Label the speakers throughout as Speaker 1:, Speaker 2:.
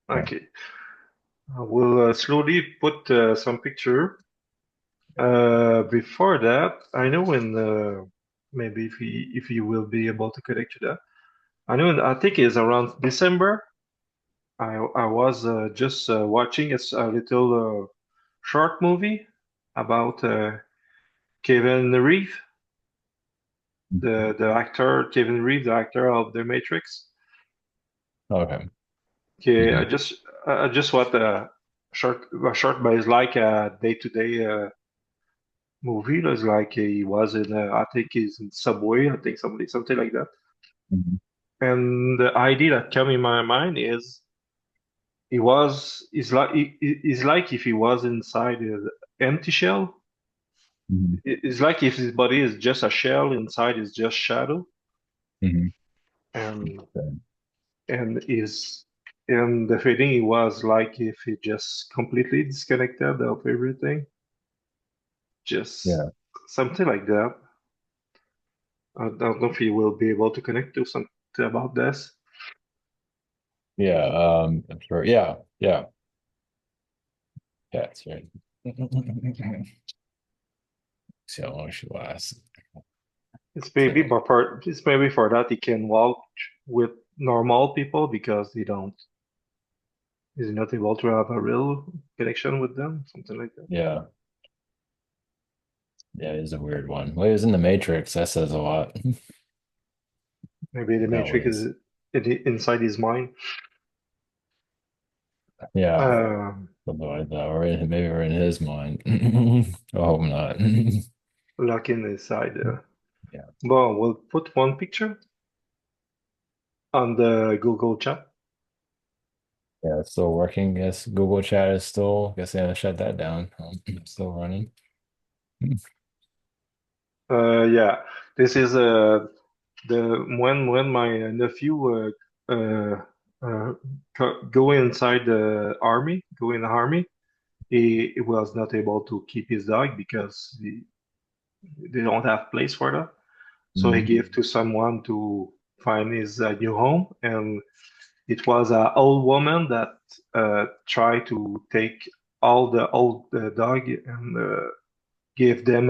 Speaker 1: Yeah.
Speaker 2: Okay. I will slowly put some picture. Before that, I know when maybe if you will be able to connect to that. I think it's around December. I was just watching a little short movie about Kevin Reeve, the actor Kevin Reeve, the actor of The Matrix.
Speaker 1: Okay.
Speaker 2: Okay,
Speaker 1: Hmm.
Speaker 2: I just watched a short, but it's like a day-to-day movie. It's like he was in I think he's in Subway. I think something like that.
Speaker 1: Hmm.
Speaker 2: And the idea that came in my mind is it's like if he was inside an empty shell.
Speaker 1: Hmm.
Speaker 2: It's like if his body is just a shell, inside is just shadow,
Speaker 1: Hmm.
Speaker 2: and
Speaker 1: Okay.
Speaker 2: and is and the feeling it was like if he just completely disconnected of everything, just
Speaker 1: Yeah.
Speaker 2: something like that. I don't know if he will be able to connect to something about this.
Speaker 1: Yeah. I'm sure. Yeah. Yeah. Yeah. That's right. See how long she lasts. So,
Speaker 2: It's maybe for that he can walk with normal people because he's not able to have a real connection with them, something like that.
Speaker 1: yeah. Yeah. It is a weird one. Well, he was in the Matrix. That says a lot.
Speaker 2: Maybe the
Speaker 1: Forgot what
Speaker 2: Matrix
Speaker 1: he's.
Speaker 2: is inside his mind.
Speaker 1: Yeah.
Speaker 2: Um,
Speaker 1: Something like that. Maybe we're in his mind. I hope not.
Speaker 2: Looking inside.
Speaker 1: Yeah.
Speaker 2: Well, we'll put one picture on the Google chat.
Speaker 1: Yeah, it's still working. Guess Google Chat is still, guess they haven't shut that down. Still running.
Speaker 2: Yeah, this is the when my nephew uh, uh, go inside go in the army. He was not able to keep his dog because they don't have place for that. So he
Speaker 1: Mhm.
Speaker 2: gave to someone to find his new home, and it was an old woman that tried to take all the old dog and give them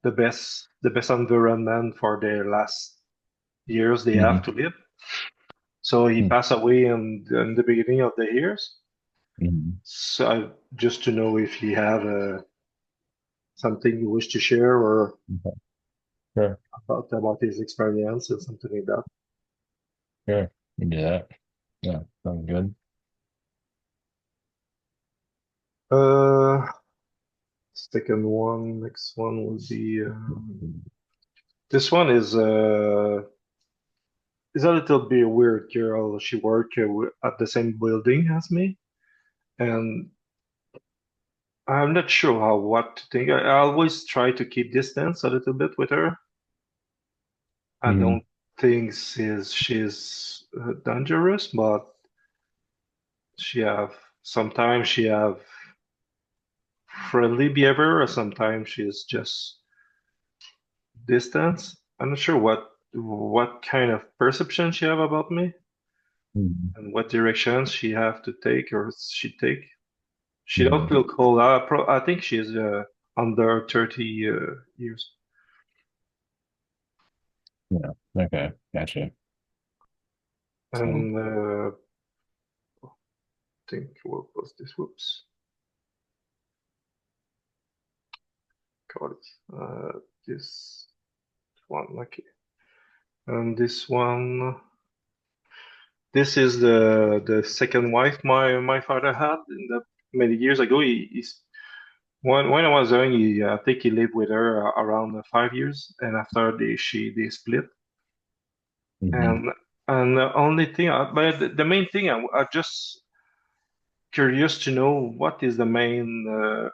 Speaker 2: the best environment for their last years they have
Speaker 1: Mhm.
Speaker 2: to live. So he
Speaker 1: Mhm.
Speaker 2: passed away in the beginning of the years.
Speaker 1: Mhm.
Speaker 2: So just to know if you have something you wish to share or
Speaker 1: Okay. Sure.
Speaker 2: about his experience and something like that.
Speaker 1: Sure. We can do that. Yeah. Sounds good.
Speaker 2: Uh, Second one, next one will be this one is a little bit weird girl. She worked at the same building as me, and I'm not sure how what to think. I always try to keep distance a little bit with her. I
Speaker 1: Mhm.
Speaker 2: don't think she's dangerous, but she have sometimes she have friendly behavior, or sometimes she's just distance. I'm not sure what kind of perception she have about me
Speaker 1: Mhm.
Speaker 2: and what directions she have to take or she take. She don't
Speaker 1: Mhm.
Speaker 2: look old. I think she's under 30 years.
Speaker 1: Yeah. Okay. Gotcha. So,
Speaker 2: And think what was this? Whoops, got it. This one, okay. And this one, this is the second wife my father had in the many years ago. He's when I was young, I think he lived with her around 5 years, and after they split.
Speaker 1: mhm.
Speaker 2: And the only thing, but the main thing, I just curious to know what is the main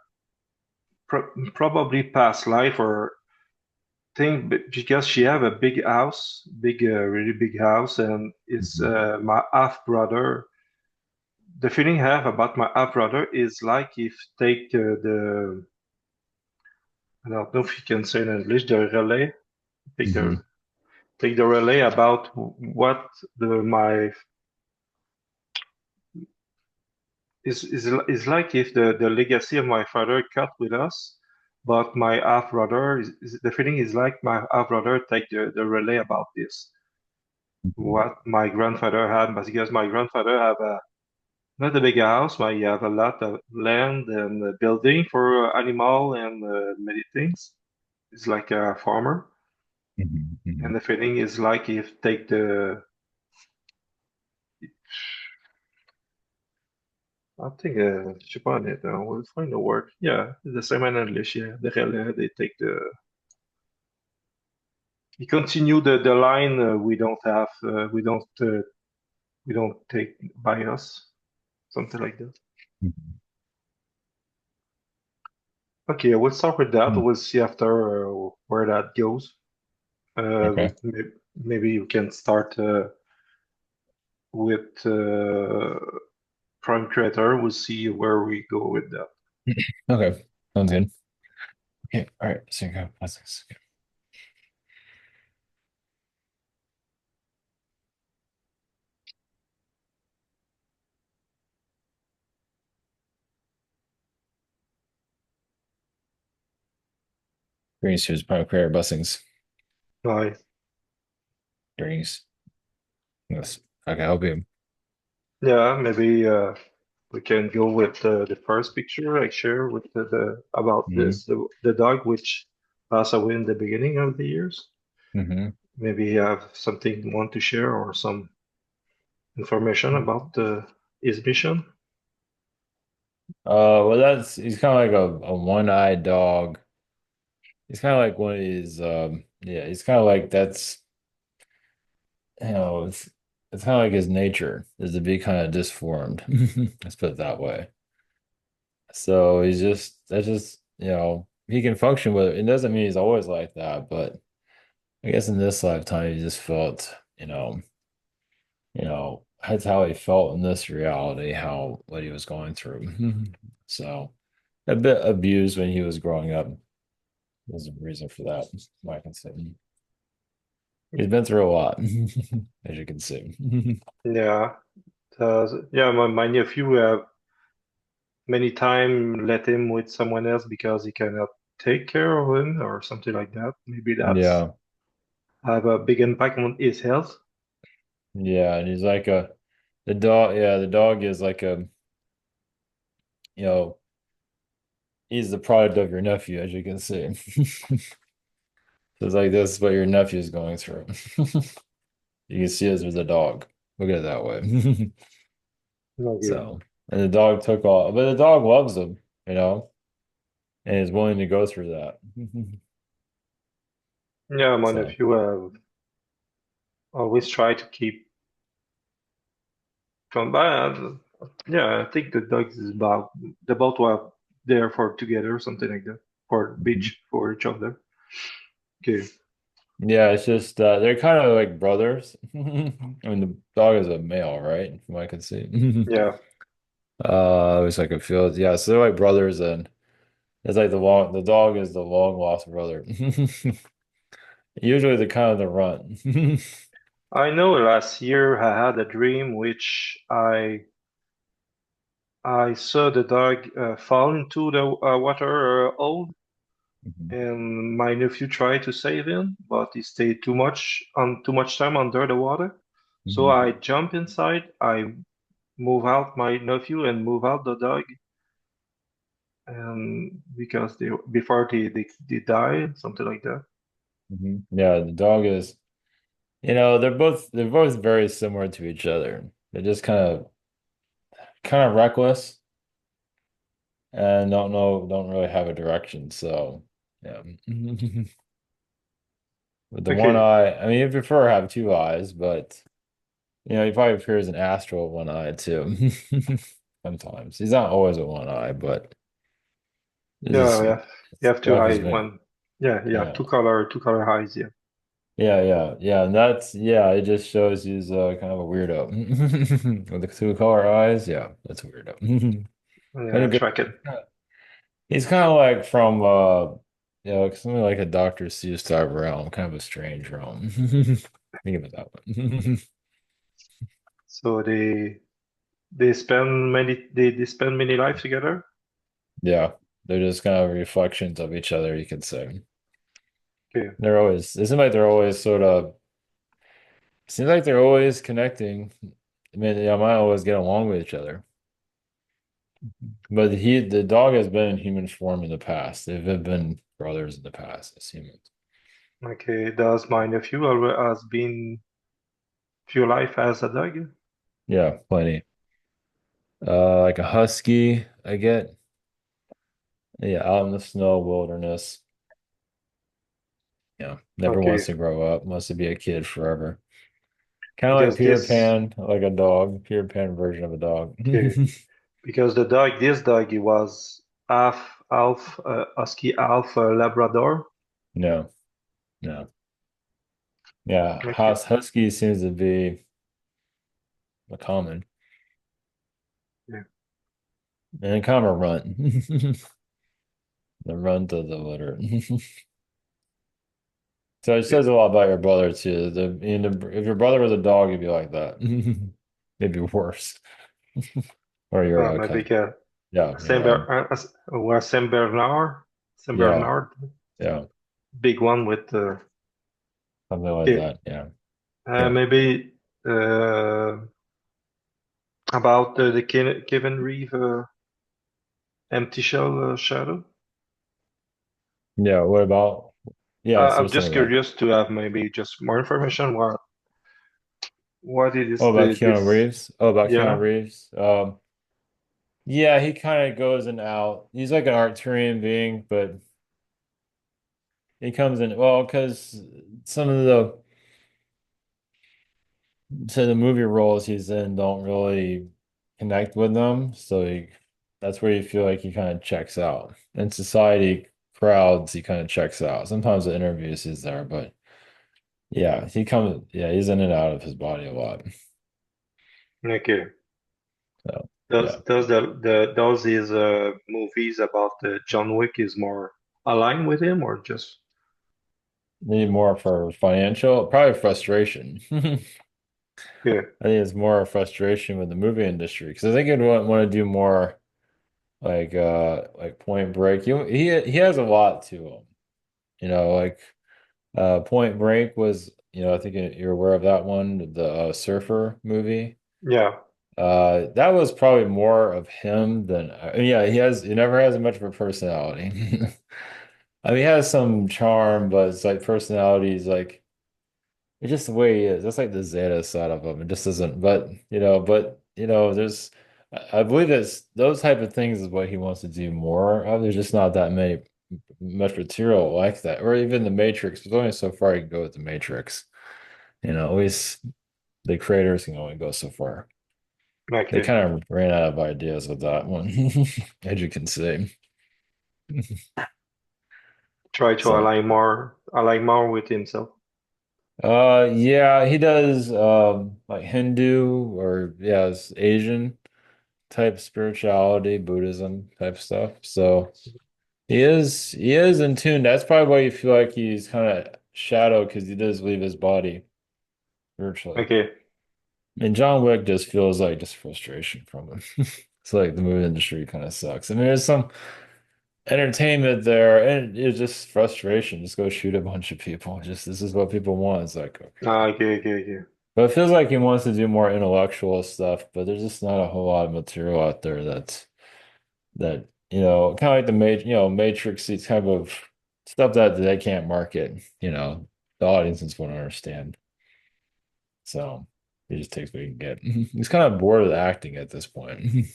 Speaker 2: probably past life or thing, because she have a big house, really big house, and it's
Speaker 1: Mhm.
Speaker 2: my half brother. The feeling I have about my half brother is like if take the I don't know if you can say in English the relay, take the
Speaker 1: Mhm.
Speaker 2: take the relay about what the my is like if the legacy of my father cut with us, but my half brother the feeling is like my half brother take the relay about this.
Speaker 1: Mhm.
Speaker 2: What my grandfather had, because my grandfather have a not a big house, but he have a lot of land and a building for animal and many things. He's like a farmer,
Speaker 1: Mhm.
Speaker 2: and
Speaker 1: Mhm.
Speaker 2: the feeling is like if take the I think je sais pas honnête, we'll find the word. Yeah, the same in English. Yeah, the relay they take the we continue the line we don't take by us, something like that.
Speaker 1: Mhm.
Speaker 2: Okay, we'll start with that.
Speaker 1: Mhm.
Speaker 2: We'll see after where that goes.
Speaker 1: Okay.
Speaker 2: Maybe we can start with Prime Creator. We'll see where we go with that.
Speaker 1: Okay. Sounds good. Okay. All right. So you got blessings. Okay. Greetings to his private prayer blessings.
Speaker 2: Right.
Speaker 1: Greetings. Yes. Okay. I'll be.
Speaker 2: Yeah, maybe we can go with the first picture I share with the about
Speaker 1: Hmm.
Speaker 2: this the dog which passed away in the beginning of the years.
Speaker 1: Hmm.
Speaker 2: Maybe you have something you want to share or some information about his mission.
Speaker 1: Well, he's kind of like a one-eyed dog. He's kind of like one of these. Yeah, he's kind of like that's it's kind of like his nature is to be kind of disformed. Let's put it that way. So he's just that's just he can function with it. It doesn't mean he's always like that, but I guess in this lifetime he just felt, that's how he felt in this reality, how what he was going through. So a bit abused when he was growing up. There's a reason for that, I can say. He's been through a lot, as you can see.
Speaker 2: Yeah, yeah. My nephew have many time let him with someone else because he cannot take care of him or something like that. Maybe that's
Speaker 1: Yeah,
Speaker 2: have a big impact on his health.
Speaker 1: yeah, and he's like the dog. Yeah, the dog is like you know, he's the product of your nephew, as you can see. So it's like this is what your nephew is going through. You can see it as a dog. Look at it that way.
Speaker 2: Okay.
Speaker 1: So, and the dog took all, but the dog loves him, and is willing to go through that.
Speaker 2: Yeah, my
Speaker 1: So,
Speaker 2: nephew always try to keep from bad. Yeah, I think the dogs is about the both were there for together, something like that, for
Speaker 1: mhm.
Speaker 2: beach for each other. Okay.
Speaker 1: Yeah, it's just they're kind of like brothers. I mean, the dog is a male, right? From what I can see.
Speaker 2: Yeah,
Speaker 1: At least I could feel it. Yeah, so they're like brothers, and it's like the dog is the long lost brother. Usually the kind of the run.
Speaker 2: I know. Last year I had a dream which I saw the dog fall into the water hole,
Speaker 1: Mhm.
Speaker 2: and my nephew tried to save him, but he stayed too much time under the water. So
Speaker 1: Mhm.
Speaker 2: I jump inside. I move out my nephew and move out the dog, and because they before they die, something like that.
Speaker 1: Mhm. Yeah, the dog is, they're both very similar to each other. They're just kind of reckless and don't really have a direction. So yeah. With the one
Speaker 2: Okay.
Speaker 1: eye, I mean, you prefer to have two eyes, but he probably prefers an astral one eye too. Sometimes. He's not always with one eye, but it's
Speaker 2: Yeah,
Speaker 1: just
Speaker 2: yeah. You have two
Speaker 1: stuff he's
Speaker 2: eyes.
Speaker 1: been.
Speaker 2: One. Yeah, yeah.
Speaker 1: Yeah.
Speaker 2: Two color eyes. Yeah.
Speaker 1: Yeah. And it just shows he's kind of a weirdo. With the two color eyes, yeah, that's a weirdo. Kind
Speaker 2: Yeah.
Speaker 1: of good.
Speaker 2: Track it.
Speaker 1: He's kind of like from something like a Dr. Seuss type realm, kind of a strange realm. Think of it that way.
Speaker 2: So they spend many lives together.
Speaker 1: Yeah, they're just kind of reflections of each other, you could say.
Speaker 2: Okay,
Speaker 1: They're always, it seems like they're always sort of, seems like they're always connecting. I mean, they might always get along with each other. But the dog has been in human form in the past. They've been brothers in the past as humans.
Speaker 2: okay. Does my nephew already has been few life as a dog?
Speaker 1: Yeah, plenty. Like a husky, I get. Yeah, out in the snow wilderness. Yeah, never wants
Speaker 2: Okay,
Speaker 1: to grow up, wants to be a kid forever. Kind of like
Speaker 2: because
Speaker 1: Peter
Speaker 2: this
Speaker 1: Pan, like a dog, Peter Pan version of a dog.
Speaker 2: okay because the dog this dog he was half husky half Labrador.
Speaker 1: No, no. Yeah,
Speaker 2: Okay,
Speaker 1: husky seems to be a common
Speaker 2: yeah.
Speaker 1: and kind of a runt. The runt of the litter. So it
Speaker 2: Yeah.
Speaker 1: says a lot about your brother too. If your brother was a dog, you'd be like that. Maybe worse. Or your
Speaker 2: Maybe
Speaker 1: cousin. Yeah,
Speaker 2: Saint Ber Saint Bernard, Saint
Speaker 1: yeah,
Speaker 2: Bernard,
Speaker 1: yeah,
Speaker 2: big one with
Speaker 1: something like
Speaker 2: okay.
Speaker 1: that. Yeah, yeah,
Speaker 2: Maybe uh, about the Kevin Reeve empty shell shadow.
Speaker 1: yeah. What about? Yeah, so
Speaker 2: I'm
Speaker 1: some
Speaker 2: just
Speaker 1: of that.
Speaker 2: curious to have maybe just more information. What it
Speaker 1: Oh,
Speaker 2: is
Speaker 1: about Keanu
Speaker 2: this?
Speaker 1: Reeves. Oh, about Keanu
Speaker 2: Yeah,
Speaker 1: Reeves. Yeah, he kind of goes and out. He's like an Arcturian being, but he comes in well because some of the movie roles he's in don't really connect with them. That's where you feel like he kind of checks out. In society crowds, he kind of checks out. Sometimes the interviews he's there, but yeah, he's in and out of his body a lot.
Speaker 2: okay.
Speaker 1: So yeah,
Speaker 2: Does does his movies about John Wick is more aligned with him or just
Speaker 1: need more for financial, probably frustration.
Speaker 2: yeah
Speaker 1: I think it's more frustration with the movie industry because I think he'd want to do more like Point Break. He has a lot to him, like Point Break was, I think you're aware of that one, the surfer movie.
Speaker 2: yeah
Speaker 1: That was probably more of him than yeah, he never has much of a personality. I mean, he has some charm, but it's like personality is like it's just the way he is. That's like the Zeta side of him. It just doesn't, there's I believe that's those type of things is what he wants to do more of. There's just not that much material like that. Or even the Matrix. There's only so far you can go with the Matrix. At least the creators can only go so far. They
Speaker 2: okay.
Speaker 1: kind of ran out of ideas with that one, as you can see.
Speaker 2: Try to
Speaker 1: So
Speaker 2: align more with himself.
Speaker 1: yeah, he does like Hindu or yeah, it's Asian type spirituality, Buddhism type stuff. So he is in tune. That's probably why you feel like he's kind of shadow because he does leave his body virtually.
Speaker 2: Okay,
Speaker 1: And John Wick just feels like just frustration from him. It's like the movie industry kind of sucks. I mean, there's some entertainment there, and it's just frustration. Just go shoot a bunch of people. Just this is what people want. It's like okay.
Speaker 2: okay.
Speaker 1: But it feels like he wants to do more intellectual stuff, but there's just not a whole lot of material out there that kind of like the Matrix, it's kind of stuff that they can't market, the audiences won't understand. So he just takes what he can get. He's kind of bored of acting at this point,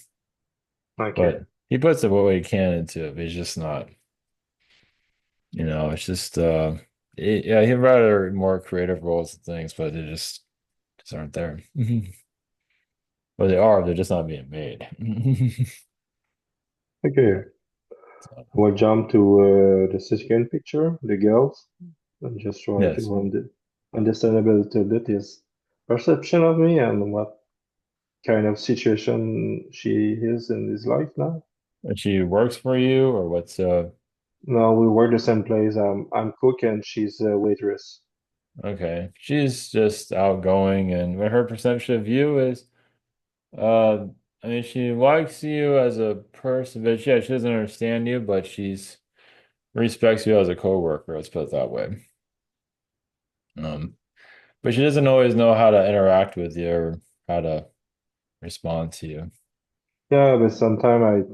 Speaker 2: Okay,
Speaker 1: but he puts what he can into it. But he's just not, it's just yeah, he'd rather more creative roles and things, but they just aren't there. Or they are, they're just not being made.
Speaker 2: okay.
Speaker 1: So,
Speaker 2: We'll jump to the second picture, the girls, and just try
Speaker 1: yes.
Speaker 2: to understand a little bit his perception of me and what kind of situation she is in his life now.
Speaker 1: And she works for you, or what's
Speaker 2: No, we work the same place. I'm cook and she's a waitress.
Speaker 1: okay. She's just outgoing, and her perception of you is, uh, I mean, she likes you as a person, but yeah, she doesn't understand you, but she's respects you as a coworker, let's put it that way. Um, but she doesn't always know how to interact with you or how to respond to you.
Speaker 2: Yeah, but sometimes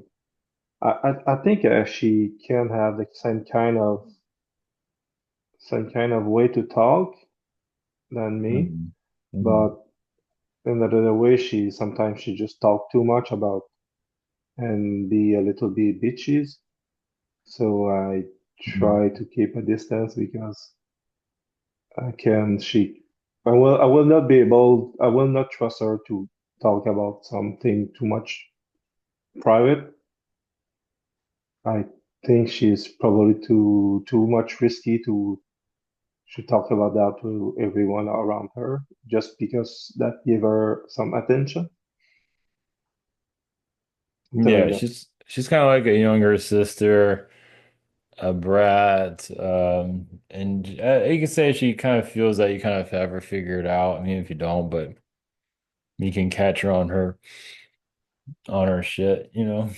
Speaker 2: I think she can have the same kind of way to talk than me,
Speaker 1: Mhm. Mhm.
Speaker 2: but in the way she just talk too much about and be a little bit bitchy. So I
Speaker 1: Mhm.
Speaker 2: try to keep a distance because I can she I will not be able I will not trust her to talk about something too much private. I think she's probably too much risky to talk about that to everyone around her just because that give her some attention. Something like
Speaker 1: Yeah,
Speaker 2: that.
Speaker 1: she's kind of like a younger sister, a brat, and you can say she kind of feels that you kind of have her figured out. I mean, if you don't, but you can catch her on her shit, you know.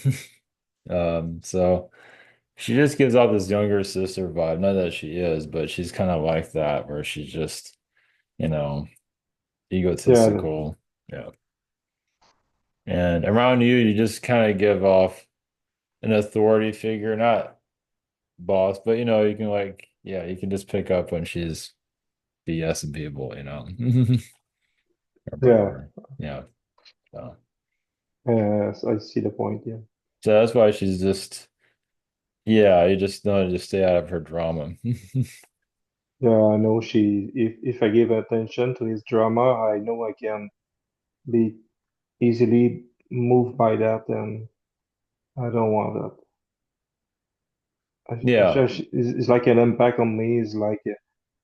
Speaker 1: So she just gives off this younger sister vibe. Not that she is, but she's kind of like that, where she's just, you know,
Speaker 2: Yeah,
Speaker 1: egotistical. Yeah. And around you, you just kind of give off an authority figure, not boss, but you can like, yeah, you can just pick up when she's BSing people, or
Speaker 2: yeah.
Speaker 1: whatever. Yeah. So,
Speaker 2: I see the point. Yeah.
Speaker 1: so that's why she's just, yeah, you just know to just stay out of her drama.
Speaker 2: Yeah, I know if I give attention to his drama, I know I can be easily moved by that, and I don't want that.
Speaker 1: Yeah.
Speaker 2: It's like an impact on me. Is like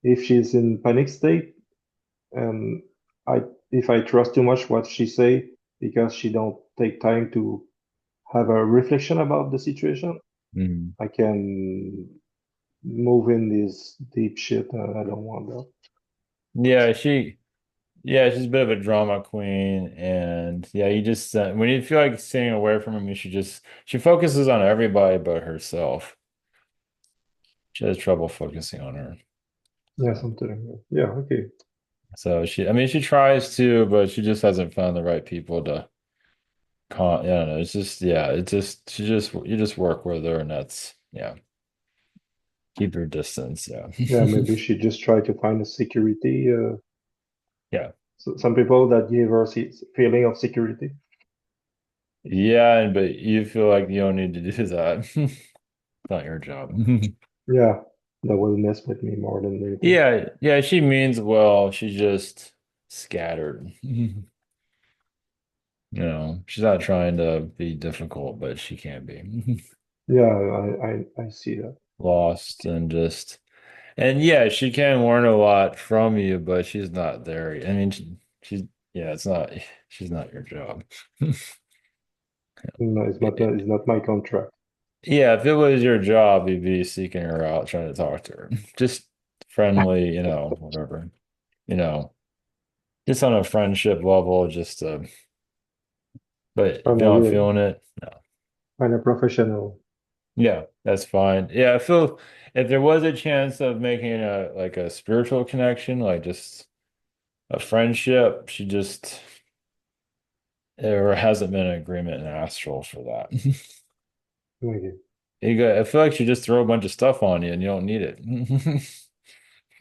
Speaker 2: if she's in panic state, and I if I trust too much what she say because she don't take time to have a reflection about the situation,
Speaker 1: Mhm.
Speaker 2: I can move in this deep shit, and I don't want that.
Speaker 1: Yeah, yeah, she's a bit of a drama queen, and yeah, you just when you feel like staying away from him, she focuses on everybody but herself. She has trouble focusing on her.
Speaker 2: Yeah,
Speaker 1: So,
Speaker 2: something like that. Yeah, okay.
Speaker 1: I mean, she tries to, but she just hasn't found the right people to I don't know. It's just, yeah, you just work with her, and that's, yeah, keep your distance. Yeah,
Speaker 2: Yeah, maybe she just try to find a security.
Speaker 1: yeah,
Speaker 2: Some people that give her feeling of security.
Speaker 1: yeah, but you feel like you don't need to do that. It's not your job.
Speaker 2: Yeah, that will mess with me more than anything.
Speaker 1: Yeah, yeah, she means well. She's just scattered. She's not trying to be difficult, but she can be
Speaker 2: Yeah, I see that.
Speaker 1: lost and just, and yeah, she can learn a lot from you, but she's not there. I mean, she's, yeah, she's not your job.
Speaker 2: No, it's not my contract.
Speaker 1: Yeah, if it was your job, you'd be seeking her out, trying to talk to her. Just friendly, whatever, you know, just on a friendship level, but if
Speaker 2: I'm
Speaker 1: you're
Speaker 2: a
Speaker 1: not
Speaker 2: real,
Speaker 1: feeling it, no.
Speaker 2: I'm a professional.
Speaker 1: Yeah, that's fine. Yeah, I feel if there was a chance of making a like a spiritual connection, like just a friendship, there hasn't been an agreement in astral for that.
Speaker 2: Okay.
Speaker 1: I feel like she just throw a bunch of stuff on you and you don't need it.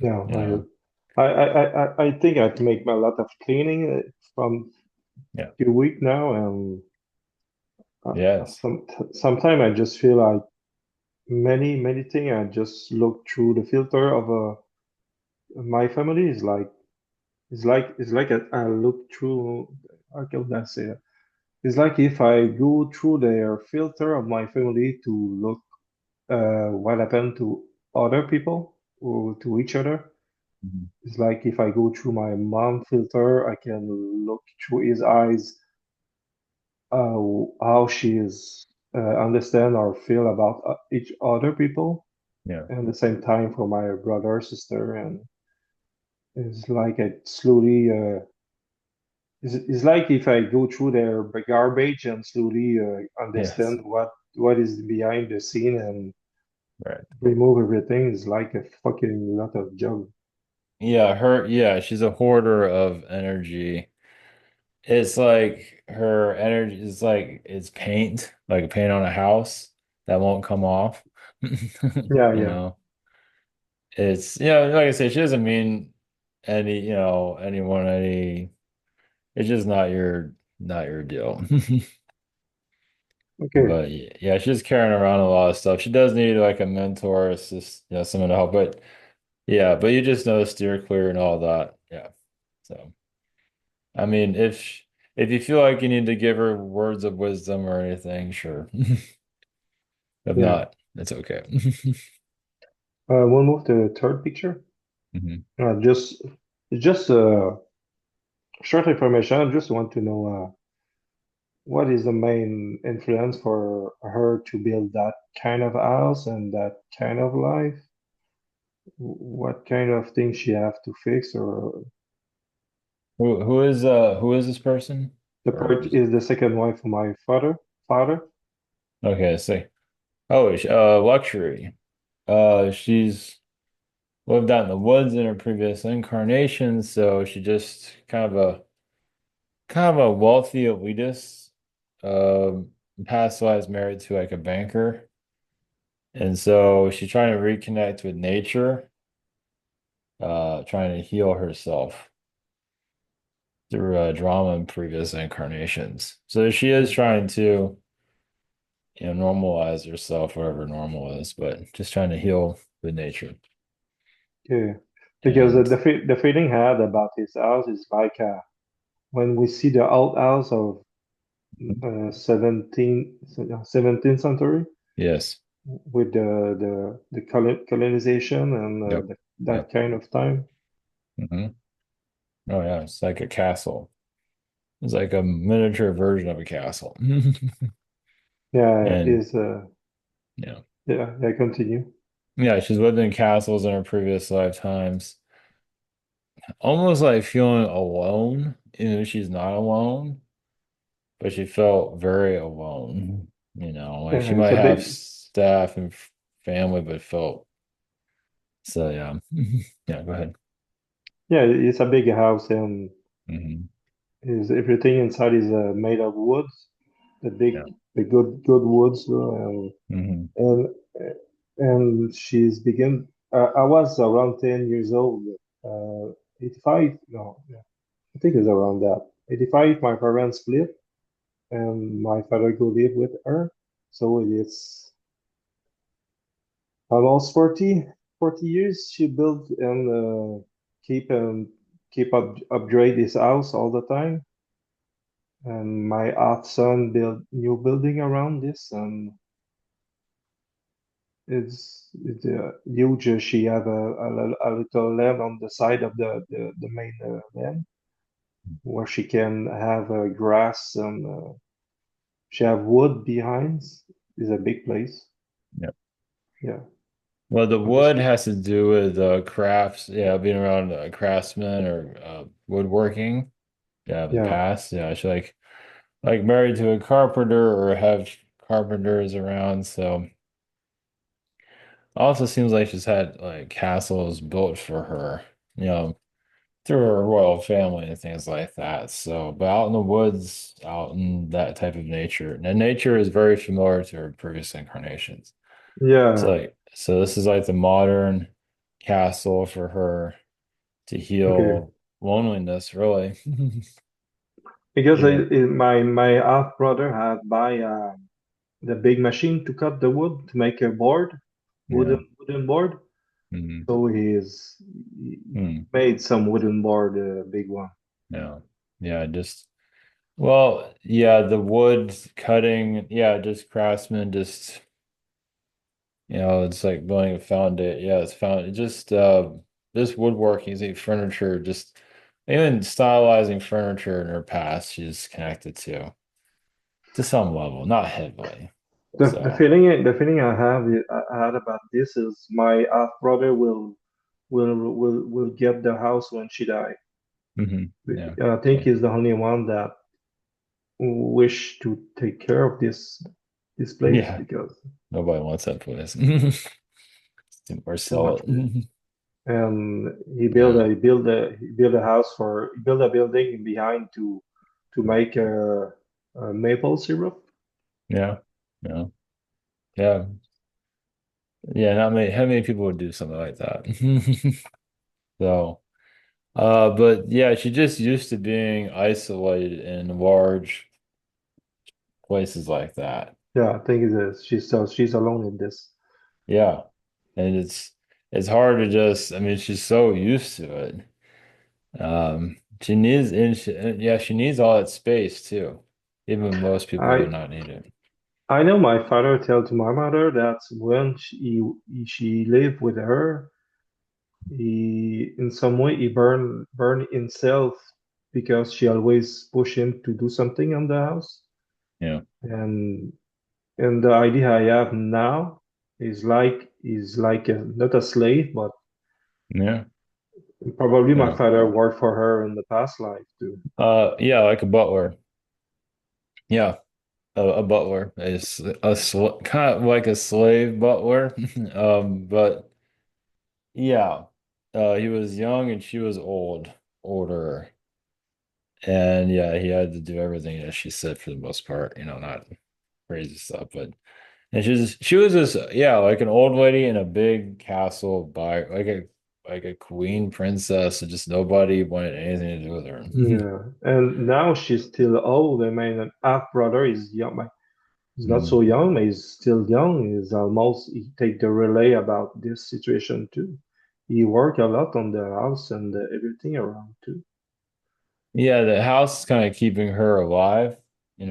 Speaker 2: Yeah,
Speaker 1: You know?
Speaker 2: I think I make a lot of cleaning from
Speaker 1: Yeah.
Speaker 2: few week now, and
Speaker 1: Yes.
Speaker 2: sometimes I just feel like many things. I just look through the filter of my family is like I look through. How can I say that? It's like if I go through their filter of my family to look what happened to other people or to each other.
Speaker 1: Mhm.
Speaker 2: It's like if I go through my mom filter, I can look through his eyes how she is understand or feel about each other people,
Speaker 1: Yeah.
Speaker 2: and at the same time for my brother sister, and it's like I slowly it's like if I go through their garbage and slowly
Speaker 1: Yes.
Speaker 2: understand what is behind the scene and
Speaker 1: Right.
Speaker 2: remove everything is like a fucking lot of job.
Speaker 1: Yeah, she's a hoarder of energy. It's like her energy is like it's paint, like paint on a house that won't come off.
Speaker 2: Yeah,
Speaker 1: You
Speaker 2: yeah.
Speaker 1: know, it's like I said, she doesn't mean anyone any. It's just not your deal.
Speaker 2: Okay.
Speaker 1: But yeah, she's carrying around a lot of stuff. She does need like a mentor, assist, someone to help. But yeah, but you just know to steer clear and all that. Yeah. So I mean, if you feel like you need to give her words of wisdom or anything, sure. If
Speaker 2: Yeah.
Speaker 1: not, it's okay.
Speaker 2: We'll move to the third picture.
Speaker 1: Mhm.
Speaker 2: Just just short information. I just want to know what is the main influence for her to build that kind of house and that kind of life? What kind of things she have to fix, or
Speaker 1: Who is this person?
Speaker 2: the
Speaker 1: Or
Speaker 2: part
Speaker 1: just
Speaker 2: is the second wife of my father. Father.
Speaker 1: okay, say luxury. She's lived out in the woods in her previous incarnation, so she just kind of a wealthy elitist. Um, Past lives married to like a banker, and so she's trying to reconnect with nature, trying to heal herself through drama in previous incarnations. So she is trying to, normalize herself, whatever normal is, but just trying to heal with nature.
Speaker 2: Yeah, because
Speaker 1: And
Speaker 2: the feeling I had about his house is like when we see the old house of 17th century
Speaker 1: yes,
Speaker 2: with the colonization and
Speaker 1: yep,
Speaker 2: that
Speaker 1: yep.
Speaker 2: kind of time.
Speaker 1: Hmm. Oh yeah, it's like a castle. It's like a miniature version of a castle.
Speaker 2: Yeah,
Speaker 1: And
Speaker 2: is
Speaker 1: yeah,
Speaker 2: yeah, I continue.
Speaker 1: yeah, she's lived in castles in her previous lifetimes, almost like feeling alone. She's not alone, but she felt very alone. Like she
Speaker 2: Yeah,
Speaker 1: might have staff and family, but felt so. Yeah, yeah. Go ahead.
Speaker 2: it's a big house and
Speaker 1: Hmm.
Speaker 2: is everything inside is made of woods,
Speaker 1: Yeah.
Speaker 2: the good woods,
Speaker 1: Hmm.
Speaker 2: and and she's begin. I was around 10 years old, 85. No, yeah, I think it's around that. 85. My parents split, and my father go live with her. So it's almost 40 years she built and keep and keep upgrade this house all the time. And my half son built new building around this, and it's huge. She have a little land on the side of the main land where she can have grass and she have wood behind. It's a big place.
Speaker 1: Yeah.
Speaker 2: Yeah,
Speaker 1: Well, the
Speaker 2: on this
Speaker 1: wood has to do with crafts. Yeah, being around craftsmen or woodworking. Yeah, in the
Speaker 2: yeah,
Speaker 1: past. Yeah, she like married to a carpenter or have carpenters around. So also seems like she's had like castles built for her, you know, through her royal family and things like that. So, but out in the woods, out in that type of nature, and nature is very familiar to her previous incarnations. So,
Speaker 2: yeah.
Speaker 1: so this is like the modern castle for her to
Speaker 2: Okay.
Speaker 1: heal loneliness, really.
Speaker 2: Because
Speaker 1: Even,
Speaker 2: my half brother had buy the big machine to cut the wood to make a board,
Speaker 1: yeah.
Speaker 2: wooden board.
Speaker 1: Mhm.
Speaker 2: So he
Speaker 1: Mm.
Speaker 2: made some wooden board, big one.
Speaker 1: Yeah. Yeah. Well, yeah, the wood cutting, yeah, just craftsmen, just, it's like building a foundation. Yeah, it's found just this woodworking, is furniture, just even stylizing furniture in her past, she's connected to some level, not heavily. So,
Speaker 2: The feeling I had about this is my half brother will get the house when she die.
Speaker 1: Yeah.
Speaker 2: I think he's the only one that wish to take care of this place
Speaker 1: Yeah.
Speaker 2: because
Speaker 1: Nobody wants that place. Or
Speaker 2: too
Speaker 1: sell
Speaker 2: much.
Speaker 1: it.
Speaker 2: And
Speaker 1: Yeah.
Speaker 2: he built a house for he built a building behind to make a maple syrup.
Speaker 1: Yeah. Yeah. Yeah. Yeah. Not many, how many people would do something like that? So, but yeah, she just used to being isolated in large places like that.
Speaker 2: Yeah, I think it is. She's alone in this.
Speaker 1: Yeah. And it's hard to just, I mean, she's so used to it. She needs, yeah, she needs all that space too. Even most people do
Speaker 2: I
Speaker 1: not need it.
Speaker 2: I know my father told to my mother that when she lived with her, he in some way he burned himself because she always push him to do something on the house.
Speaker 1: Yeah.
Speaker 2: And and the idea I have now is like not a slave, but
Speaker 1: Yeah.
Speaker 2: probably my
Speaker 1: Yeah.
Speaker 2: father worked for her in the past life too.
Speaker 1: Yeah, like a butler. Yeah. A butler is kind of like a slave butler. But yeah, he was young and she was older. And yeah, he had to do everything as she said for the most part, not crazy stuff, but and she was just yeah, like an old lady in a big castle by like a queen princess, and just nobody wanted anything to do with her.
Speaker 2: Yeah, and now she's still old. I mean, an half brother is young. He's not
Speaker 1: Mm.
Speaker 2: so young, but he's still young. He take the relay about this situation too. He work a lot on the house and everything around too.
Speaker 1: Yeah, the house is kind of keeping her alive. She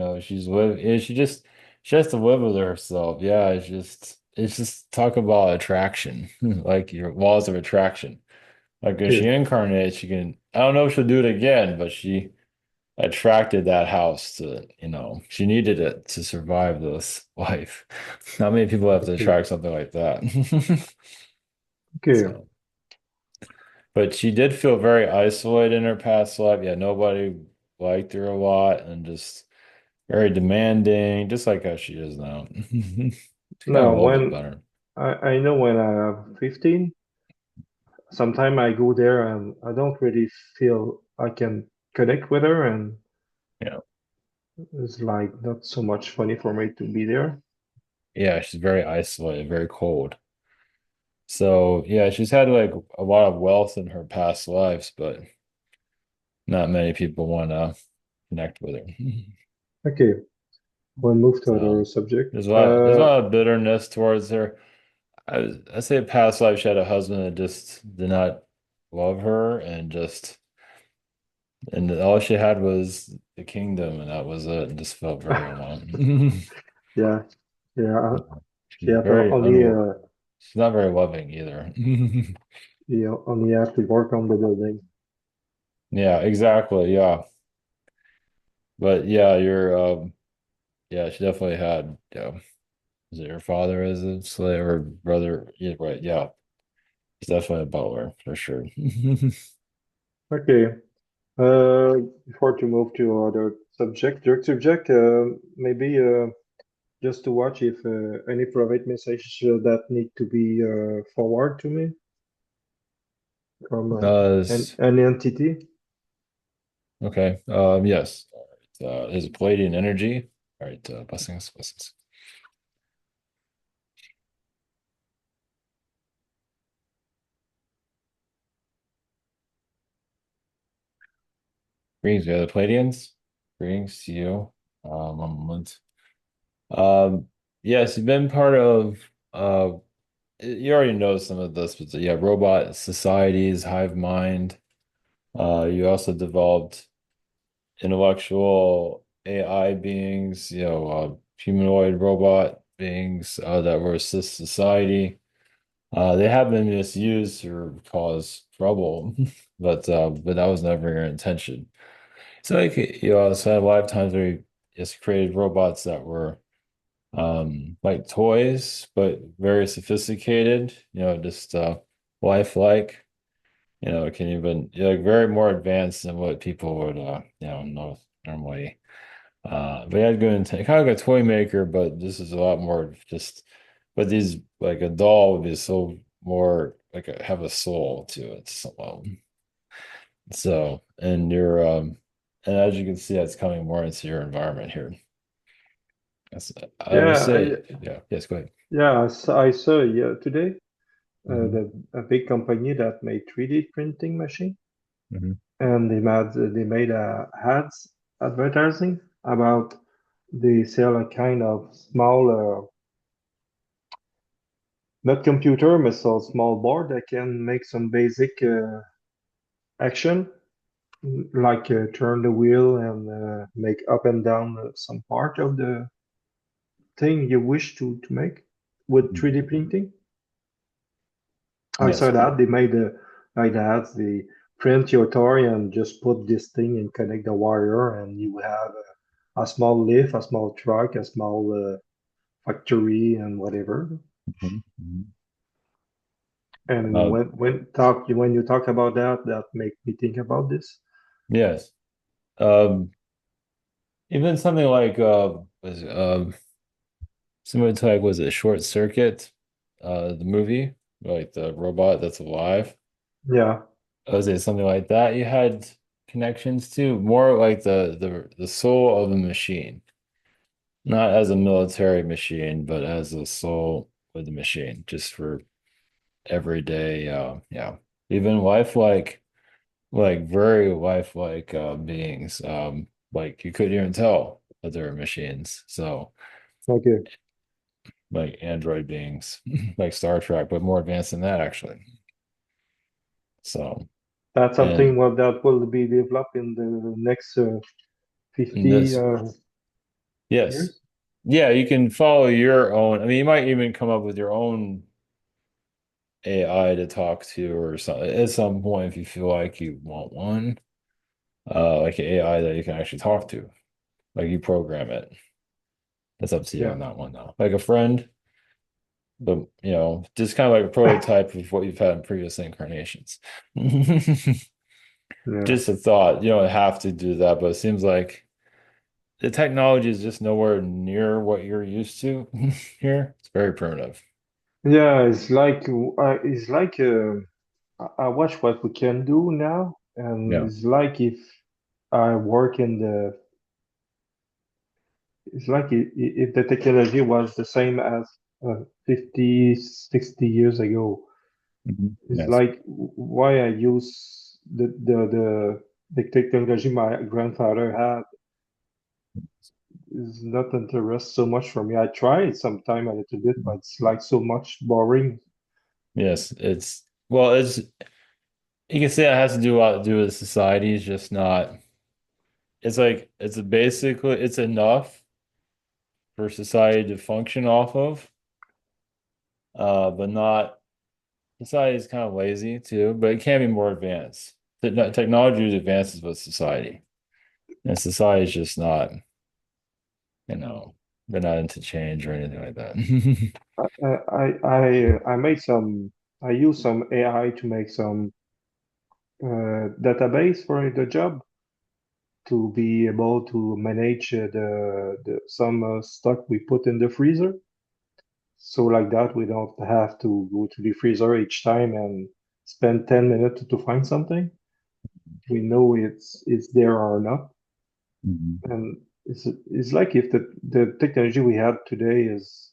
Speaker 1: has to live with herself. Yeah, it's just talk about attraction, like your laws of attraction. Like if she
Speaker 2: Okay,
Speaker 1: incarnates, she can, I don't know if she'll do it again, but she attracted that house she needed it to survive this life. Not many people have to
Speaker 2: okay,
Speaker 1: attract something like that.
Speaker 2: okay.
Speaker 1: So, but she did feel very isolated in her past life. Yeah, nobody liked her a lot and just very demanding, just like how she is now. She's gotten a
Speaker 2: Now,
Speaker 1: little bit better.
Speaker 2: I know when I'm 15, sometimes I go there and I don't really feel I can connect with her, and
Speaker 1: Yeah.
Speaker 2: it's like not so much funny for me to be there.
Speaker 1: Yeah, she's very isolated, very cold. So yeah, she's had like a lot of wealth in her past lives, but not many people want to connect with her.
Speaker 2: Okay, we'll move to other
Speaker 1: So
Speaker 2: subject.
Speaker 1: there's a lot of bitterness towards her. I say past life she had a husband that just did not love her and all she had was the kingdom and that was it and just felt very alone.
Speaker 2: Yeah, yeah. She
Speaker 1: She's
Speaker 2: have
Speaker 1: very
Speaker 2: only
Speaker 1: she's not very loving either.
Speaker 2: only have to work on the building.
Speaker 1: Yeah, exactly. Yeah. But yeah, yeah, she definitely had is it her father as a slave or brother? Yeah, right. Yeah. He's definitely a butler for sure.
Speaker 2: Okay. Uh, Before to move to other subject, direct subject, maybe just to watch if any private message that need to be forward to me from
Speaker 1: Does
Speaker 2: an entity.
Speaker 1: okay. Yes. All right. Is it Palladian energy? All right, blessings, blessings. Greetings, the other Palladians. Greetings to you. One moment. Um, yes, you've been part of you already know some of this, but yeah, robot societies, hive mind. You also developed intellectual AI beings, humanoid robot beings that will assist society. They have been misused to cause trouble, but that was never your intention. So like you also had a lot of times where you just created robots that were like toys, but very sophisticated, just lifelike. it can even like very more advanced than what people would know normally. But yeah, go into kind of like a toy maker, but this is a lot more just. But these like a doll would be so more like have a soul to it. So and you're and as you can see, that's coming more into your environment here. That's, I would
Speaker 2: Yeah,
Speaker 1: say, yeah, yes, go ahead.
Speaker 2: yeah. I saw yeah, today
Speaker 1: Hmm.
Speaker 2: a big company that made 3D printing machine,
Speaker 1: Hmm.
Speaker 2: and they made ads advertising about they sell a kind of small not computer, but so small board that can make some basic action like turn the wheel and make up and down some part of the thing you wish to make with 3D printing. I saw
Speaker 1: Yes.
Speaker 2: that they made like that. They print your toy and just put this thing and connect the wire, and you have a small lift, a small truck, a small factory, and whatever.
Speaker 1: Mhm. Mhm.
Speaker 2: And
Speaker 1: Uh,
Speaker 2: when you talk about that, that make me think about this.
Speaker 1: yes. Um, Even something like was similar to like was it Short Circuit, the movie, like the robot that's alive.
Speaker 2: Yeah,
Speaker 1: Was it something like that you had connections to? More like the soul of a machine, not as a military machine, but as a soul of the machine, just for everyday, yeah, even like very lifelike beings. Like you couldn't even tell that they were machines. So
Speaker 2: okay.
Speaker 1: like android beings, like Star Trek, but more advanced than that actually. So
Speaker 2: That's
Speaker 1: and
Speaker 2: something that will be developed in the next
Speaker 1: in
Speaker 2: 50
Speaker 1: this, yes.
Speaker 2: years.
Speaker 1: Yeah, you can follow your own. I mean, you might even come up with your own AI to talk to or something at some point if you feel like you want one. Like an AI that you can actually talk to. Like you program it. That's up to you
Speaker 2: Yeah,
Speaker 1: on that one though. Like a friend, but just kind of like a prototype of what you've had in previous incarnations.
Speaker 2: yeah.
Speaker 1: Just a thought. You don't have to do that, but it seems like the technology is just nowhere near what you're used to here. It's very primitive.
Speaker 2: Yeah, it's like I watch what we can do now, and
Speaker 1: Yeah.
Speaker 2: it's like if I work in the, it's like if the technology was the same as 50, 60 years ago.
Speaker 1: Mhm.
Speaker 2: It's
Speaker 1: Yes.
Speaker 2: like why I use the technology my grandfather had is not interest so much for me. I tried sometime a little bit, but it's like so much boring.
Speaker 1: Yes. It's you can say it has to do a lot to do with society. It's just not. It's like it's enough for society to function off of, but not society is kind of lazy too, but it can be more advanced. Technology advances with society, and society is just not, you know, they're not into change or anything like that.
Speaker 2: I made some. I use some AI to make some database for the job to be able to manage the some stock we put in the freezer. So like that, we don't have to go to the freezer each time and spend 10 minutes to find something. We know it's there or not.
Speaker 1: Mhm.
Speaker 2: And it's like if the technology we have today is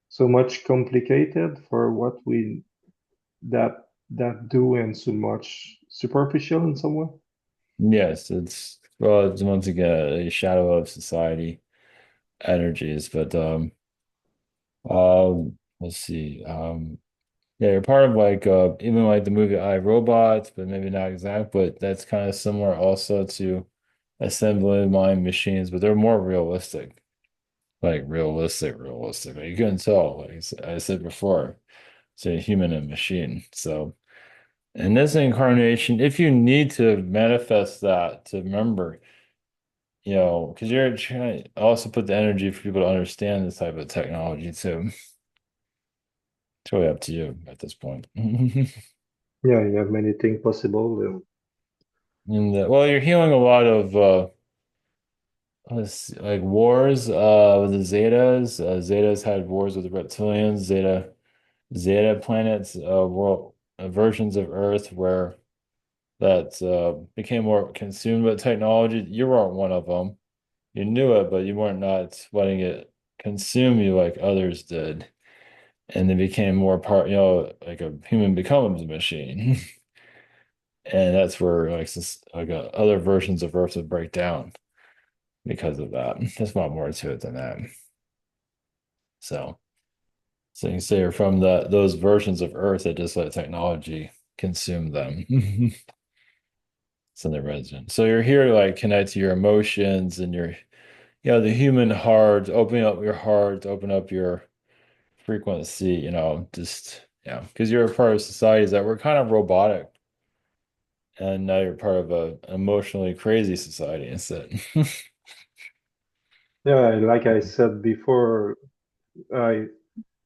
Speaker 2: so much complicated for what we that do and so much superficial in some way.
Speaker 1: Yes, it's once again a shadow of society energies, but let's see. Yeah, you're part of like even like the movie I, Robots, but maybe not exact, but that's kind of similar also to assembly line machines, but they're more realistic. Like realistic. Like, you couldn't tell, like I said before, it's a human and machine. So in this incarnation, if you need to manifest that to remember, because you're trying to also put the energy for people to understand this type of technology too. It's really up to you at this point.
Speaker 2: Yeah, you have many things possible.
Speaker 1: And well, you're healing a lot of like wars with the Zetas. Zetas had wars with the reptilians. Zeta planets, world versions of Earth where that became more consumed with technology. You weren't one of them. You knew it, but you weren't not letting it consume you like others did. And they became more part, like a human becomes a machine. And that's where other versions of Earth would break down because of that. There's a lot more to it than that. So, so you can say you're from those versions of Earth that just let technology consume them. So they're resident. So you're here to like connect to your emotions and the human heart, opening up your heart, open up your frequency, just, because you're a part of societies that we're kind of robotic. And now you're part of a emotionally crazy society instead.
Speaker 2: Yeah, like I said before, I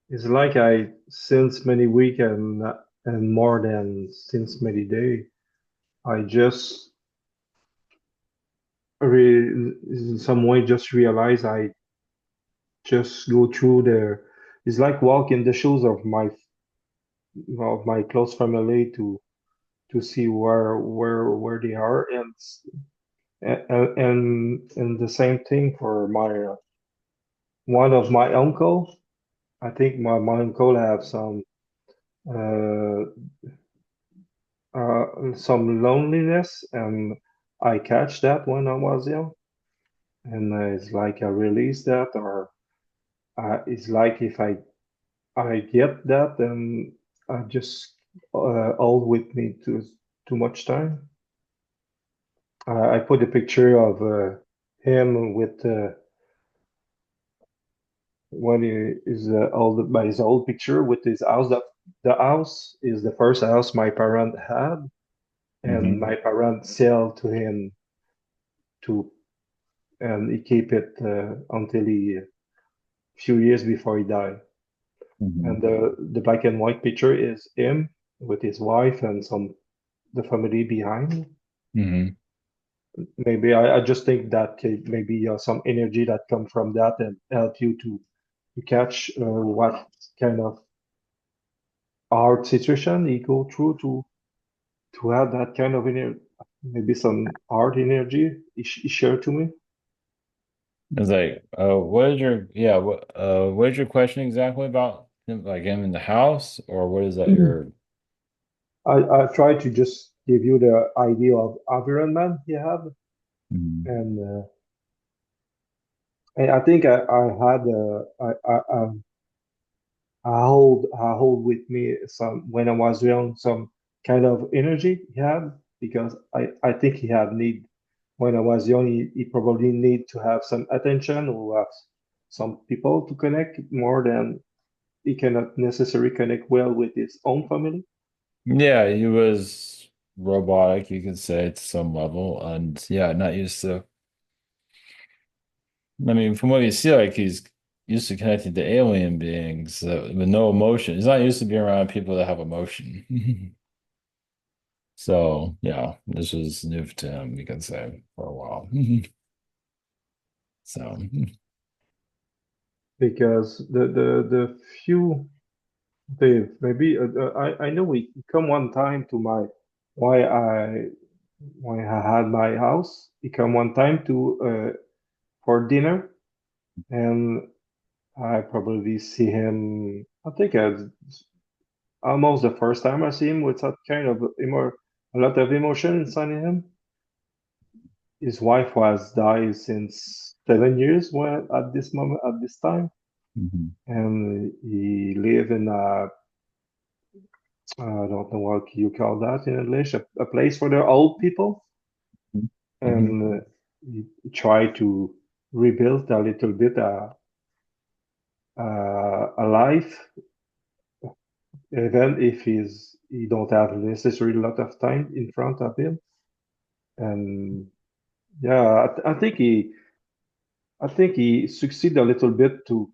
Speaker 2: it's like I since many week and more than since many day, I just in some way just realize I just go through the. It's like walk in the shoes of my close family to see where they are and the same thing for my one of my uncle. I think my uncle have uh, some loneliness, and I catch that when I was young, and it's like I release that, or it's like if I get that, and I just hold with me too much time. I put a picture of him with when he is old by his old picture with his house. That the house is the first house my parent had, and
Speaker 1: Hmm.
Speaker 2: my parents sell to him to, and he keep it until he few years before he died.
Speaker 1: Hmm.
Speaker 2: And the black and white picture is him with his wife and some the family behind.
Speaker 1: Hmm.
Speaker 2: Maybe I just think that maybe some energy that come from that and help you to catch what kind of hard situation he go through to have that kind of energy, maybe some hard energy he shared to me.
Speaker 1: It's like, what is your question exactly about him, like him in the house, or what is that your?
Speaker 2: I try to just give you the idea of environment he have,
Speaker 1: Mhm.
Speaker 2: and I think I had I hold with me some when I was young some kind of energy he had because I think he had need when I was young he probably need to have some attention or have some people to connect more than he cannot necessarily connect well with his own family.
Speaker 1: Yeah, he was robotic, you could say, to some level, and yeah, not used to. I mean, from what you see, like he's used to connecting to alien beings with no emotion. He's not used to being around people that have emotion. So yeah, this was new to him, you can say, for a while. So
Speaker 2: Because the few Dave, maybe I know we come one time to my why I why I had my house. He come one time to for dinner, and I probably see him. I think almost the first time I see him with that kind of a lot of emotion inside him. His wife was died since 7 years when at this moment at this time,
Speaker 1: mhm.
Speaker 2: and he live in a I don't know what you call that in English, a place for the old people,
Speaker 1: Mhm.
Speaker 2: and you try to rebuild a little bit a life, even if he don't have necessarily a lot of time in front of him. And yeah, I think he succeed a little bit to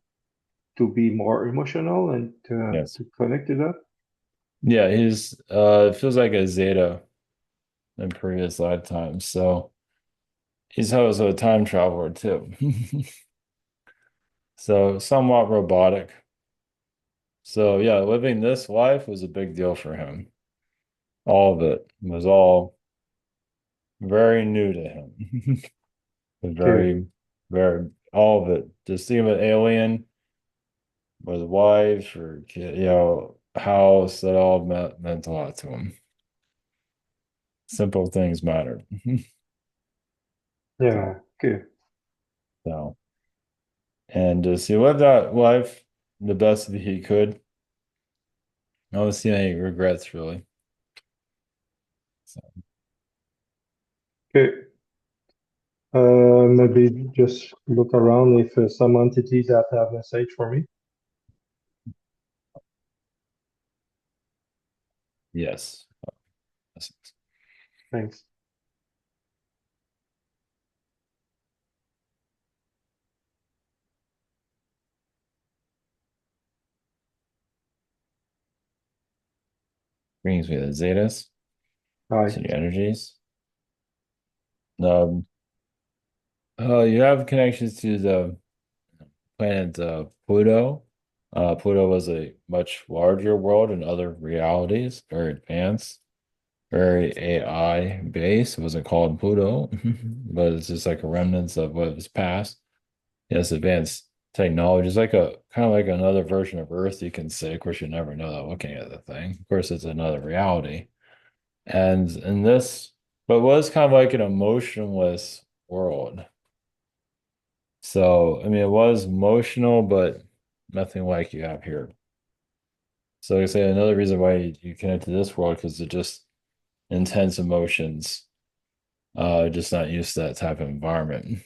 Speaker 2: be more emotional and
Speaker 1: Yes.
Speaker 2: to connect to that.
Speaker 1: Yeah, he's it feels like a Zeta in previous lifetimes. So he's also a time traveler too. So somewhat robotic. So yeah, living this life was a big deal for him. All of it was all very new to him.
Speaker 2: Okay,
Speaker 1: Very, very, all of it. Just think of an alien with a wife or kid, house, that all meant a lot to him. Simple things matter.
Speaker 2: yeah,
Speaker 1: So,
Speaker 2: okay,
Speaker 1: so, and just he lived that life the best that he could. I don't see any regrets really. So,
Speaker 2: okay. Maybe just look around if some entities that have message for me.
Speaker 1: yes.
Speaker 2: Thanks.
Speaker 1: Brings me the Zetas,
Speaker 2: Hi.
Speaker 1: city energies. Um, you have connections to the planet Pluto. Pluto was a much larger world in other realities, very advanced, very AI based. It wasn't called Pluto, but it's just like a remnants of what was past. Yes, advanced technology is like a kind of like another version of Earth, you can say. Of course, you never know that looking at the thing. Of course, it's another reality. And in this, but was kind of like an emotionless world. So, I mean, it was emotional, but nothing like you have here. So, like I say another reason why you connect to this world because it's just intense emotions. Just not used to that type of environment.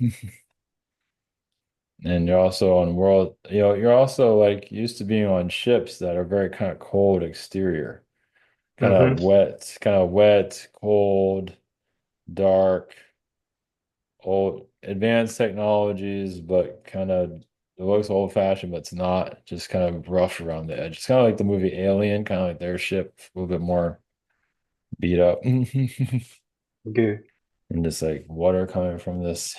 Speaker 1: And you're also on world, you're also like used to being on ships that are very kind of cold exterior,
Speaker 2: Mm-hmm.
Speaker 1: kind of wet, cold, dark, old, advanced technologies, but kind of it looks old fashioned, but it's not. Just kind of rough around the edge. It's kind of like the movie Alien, kind of like their ship, a little bit more beat up, and
Speaker 2: Okay.
Speaker 1: just like water coming from this.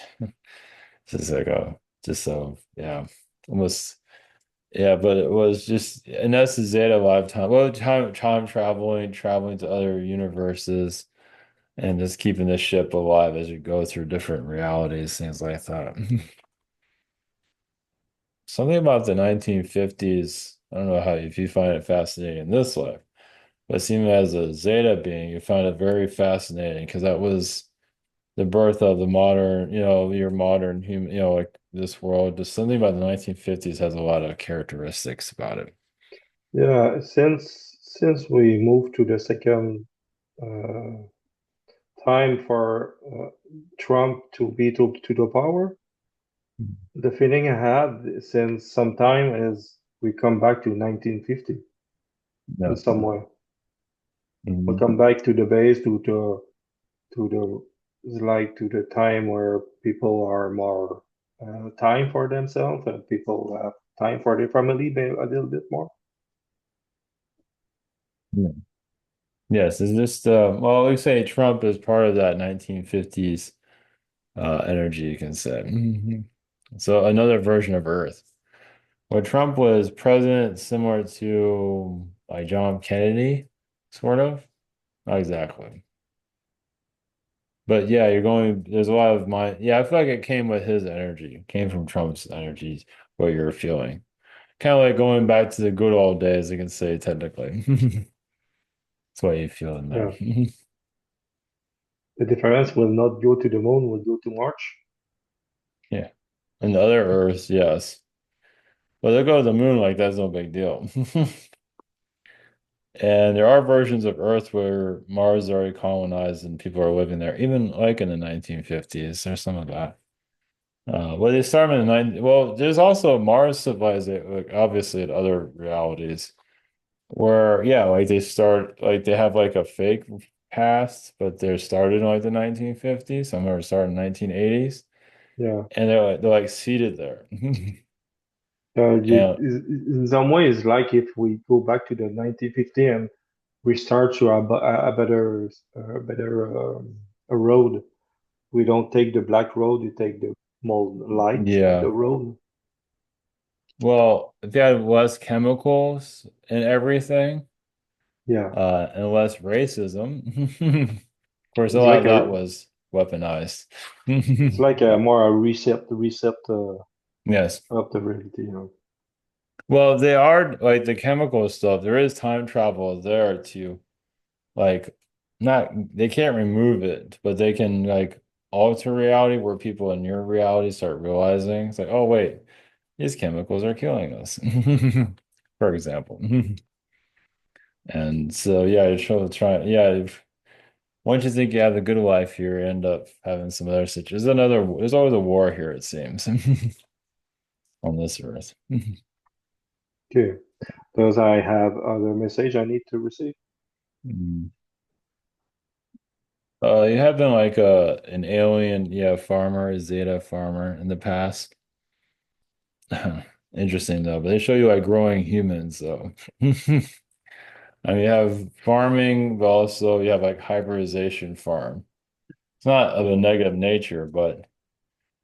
Speaker 1: Just like just so yeah, almost. Yeah, but it was just, and that's the Zeta lifetime. Well, time traveling, traveling to other universes, and just keeping the ship alive as you go through different realities, things like that. Something about the 1950s, I don't know how if you find it fascinating in this life, but seeing as a Zeta being, you find it very fascinating because that was the birth of the modern, your modern human, like this world. Just something about the 1950s has a lot of characteristics about it.
Speaker 2: Yeah, since we moved to the second uh, time for Trump to be to the power, the feeling I had since some time is we come back to 1950 in
Speaker 1: No.
Speaker 2: some way. We
Speaker 1: Mhm.
Speaker 2: come back to the base to the it's like to the time where people are more time for themselves and people have time for their family a little bit more.
Speaker 1: Yeah. Yes, is this well, we say Trump is part of that 1950s energy, you can say. So another version of Earth. Where Trump was president similar to like John Kennedy, sort of. Not exactly. But yeah, there's a lot of yeah, I feel like it came with his energy. It came from Trump's energies, what you're feeling. Kind of like going back to the good old days, you can say technically. That's what you feel in there.
Speaker 2: Yeah. The difference will not go to the moon, will go to Mars.
Speaker 1: Yeah. And the other Earths, yes. But they go to the moon like that's no big deal. And there are versions of Earth where Mars is already colonized and people are living there, even like in the 1950s. There's some of that. Well, they start in the 90s. Well, there's also Mars civilization, like obviously in other realities, where yeah, like they start like they have like a fake past, but they're started in like the 1950s. Some are started in 1980s,
Speaker 2: Yeah.
Speaker 1: and they're like seated there. And
Speaker 2: In some ways, like if we go back to the 1950 we start to a better a road. We don't take the black road. You take the more light the
Speaker 1: Yeah.
Speaker 2: road.
Speaker 1: Well, if you had less chemicals and everything,
Speaker 2: Yeah,
Speaker 1: and less racism, of course, a
Speaker 2: it's
Speaker 1: lot
Speaker 2: like
Speaker 1: of that
Speaker 2: a
Speaker 1: was weaponized.
Speaker 2: it's like a more a reset
Speaker 1: Yes.
Speaker 2: of the reality. You know.
Speaker 1: Well, they are like the chemical stuff. There is time travel there to like not they can't remove it, but they can like alter reality where people in your reality start realizing it's like, oh wait, these chemicals are killing us, for example. And so yeah, you show try yeah, once you think you have a good life here, you end up having some other situations. There's always a war here, it seems, on this earth.
Speaker 2: Okay. Does I have other message I need to receive?
Speaker 1: Mm. You have been like an alien, yeah, farmer, a Zeta farmer in the past. Interesting though, but they show you like growing humans though. I mean, you have farming, but also you have like hybridization farm. It's not of a negative nature, but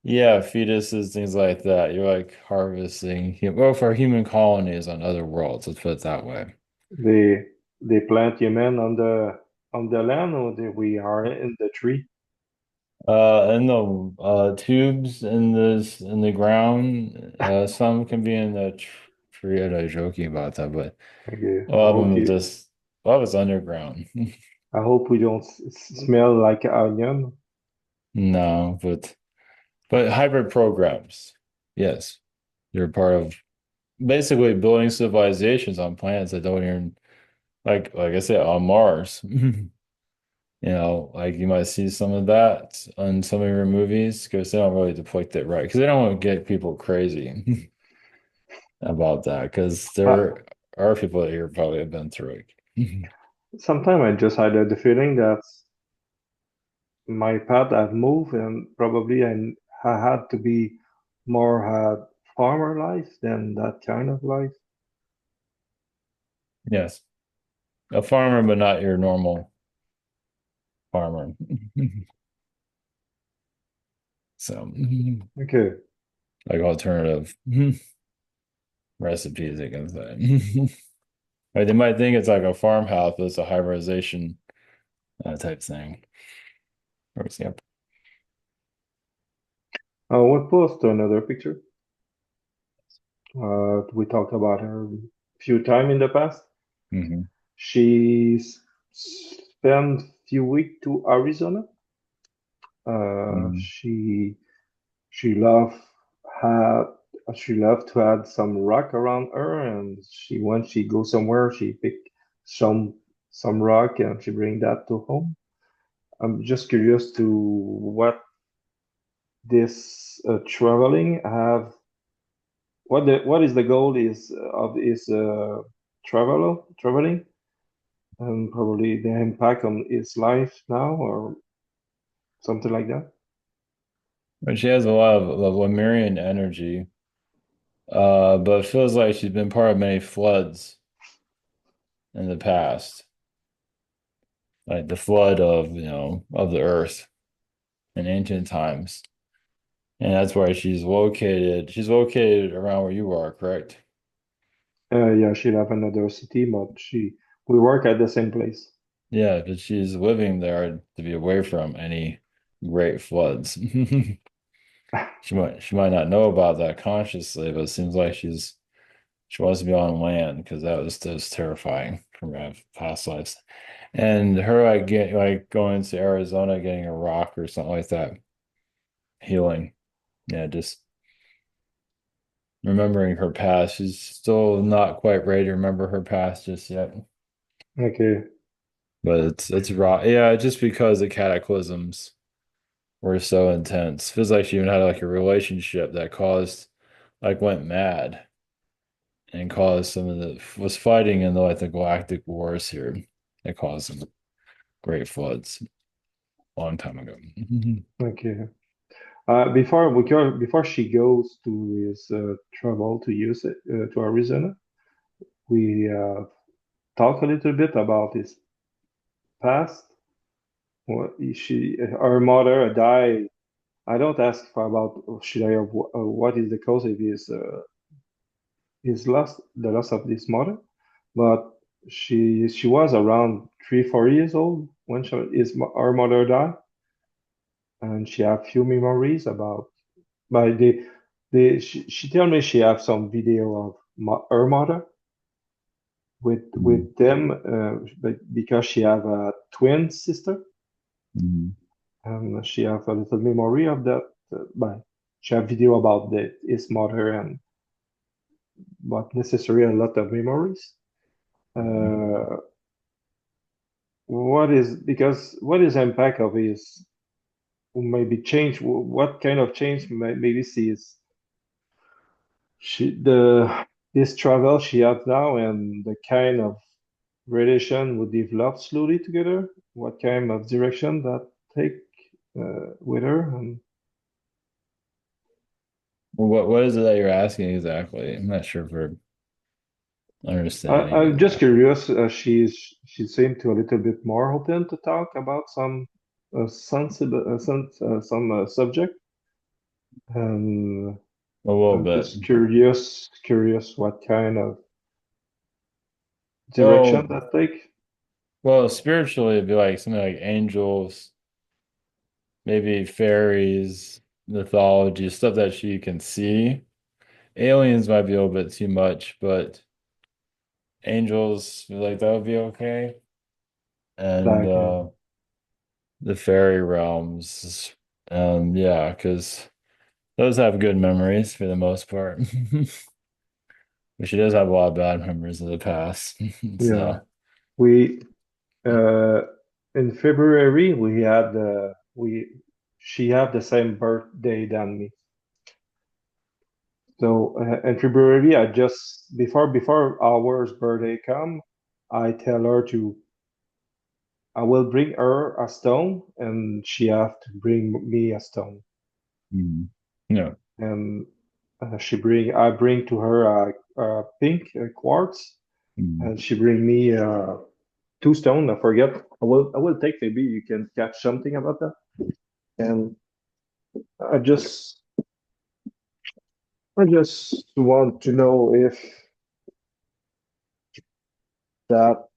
Speaker 1: yeah, fetuses, things like that. You're like harvesting, well, for human colonies on other worlds, let's put it that way.
Speaker 2: They they plant human on the land or we are in the tree?
Speaker 1: And the tubes in the ground, some can be in the tree. I know joking about that, but
Speaker 2: Okay.
Speaker 1: a lot of them are just a lot of it's underground.
Speaker 2: I hope we don't smell like onion.
Speaker 1: No, but hybrid programs, yes, they're part of basically building civilizations on planets that don't even like I said on Mars. Like you might see some of that on some of your movies because they don't really depict it right because they don't want to get people crazy about that because
Speaker 2: Uh,
Speaker 1: there are people that here probably have been through it.
Speaker 2: Sometimes I just had the feeling that my path have moved and probably I had to be more had farmer life than that kind of life.
Speaker 1: Yes, a farmer, but not your normal farmer. So,
Speaker 2: Okay.
Speaker 1: like alternative recipes, they can say. Like they might think it's like a farmhouse, but it's a hybridization type thing, for example.
Speaker 2: We'll post another picture. We talked about her a few times in the past.
Speaker 1: Hmm.
Speaker 2: She spent few weeks to Arizona. Uh,
Speaker 1: Hmm.
Speaker 2: she she loved had she loved to have some rock around her, and she when she go somewhere, she pick some rock and she bring that to home. I'm just curious to what this traveling have. What is the goal is of is traveling and probably the impact on his life now or something like that.
Speaker 1: But she has a lot of Lemurian energy, but it feels like she's been part of many floods in the past, like the flood of the earth in ancient times. And that's why she's located. She's located around where you are, correct?
Speaker 2: Yeah, she left another city, but she we work at the same place.
Speaker 1: Yeah, but she's living there to be away from any great floods. She might not know about that consciously, but it seems like she wants to be on land because that was terrifying from her past lives. And her like going to Arizona, getting a rock or something like that, healing. Yeah, just remembering her past. She's still not quite ready to remember her past just yet.
Speaker 2: Okay.
Speaker 1: But it's raw. Yeah, just because the cataclysms were so intense. Feels like she even had like a relationship that went mad and caused some of the was fighting in the galactic wars here that caused some great floods a long time ago.
Speaker 2: Okay. Before she goes to his travel to use it to Arizona, we talk a little bit about his past. Her mother died. I don't ask for about should I what is the cause of his loss, the loss of this mother, but she was around 3 4 years old when her mother died, and she have few memories about. But she tell me she have some video of her mother
Speaker 1: Mhm.
Speaker 2: with them, but because she have a twin sister,
Speaker 1: Mhm.
Speaker 2: and she have a little memory of that. But she have video about his mother and but necessary a lot of memories.
Speaker 1: Mhm.
Speaker 2: Uh, what is impact of his maybe change? What kind of change maybe sees the this travel she has now and the kind of relation we develop slowly together? What kind of direction that take with her? And
Speaker 1: Well, what is it that you're asking exactly? I'm not sure if we're understanding
Speaker 2: I'm
Speaker 1: it.
Speaker 2: just curious. She seemed to a little bit more open to talk about some sensible some subject. And
Speaker 1: A little
Speaker 2: I'm
Speaker 1: bit.
Speaker 2: just curious what kind of direction
Speaker 1: Well,
Speaker 2: that take.
Speaker 1: well, spiritually, it'd be like something like angels, maybe fairies, mythology, stuff that she can see. Aliens might be a little bit too much, but angels, like that would be okay. And
Speaker 2: Like,
Speaker 1: the fairy realms, yeah, because those have good memories for the most part. But she does have a lot of bad memories of the past.
Speaker 2: yeah,
Speaker 1: So,
Speaker 2: we uh, in February we she had the same birthday than me. So in February, I just before our birthday come, I tell her to I will bring her a stone, and she have to bring me a stone.
Speaker 1: mhm. Yeah.
Speaker 2: And I bring to her a pink quartz,
Speaker 1: Mhm.
Speaker 2: and she bring me two stone. I forget. I will take, maybe you can catch something about that. And I just I just want to know if that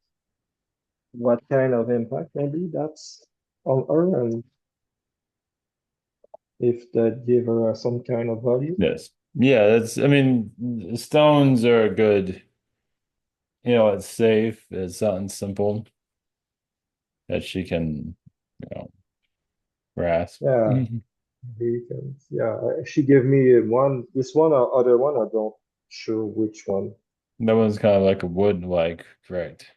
Speaker 2: what kind of impact maybe that's on her, and if that give her some kind of value.
Speaker 1: Yes. Yeah, I mean, stones are good. It's safe. It's something simple that she can, you know, grasp.
Speaker 2: Yeah,
Speaker 1: Mhm.
Speaker 2: yeah. She gave me one, this one or other one. I don't sure which one.
Speaker 1: That one's kind of like a wood-like, correct?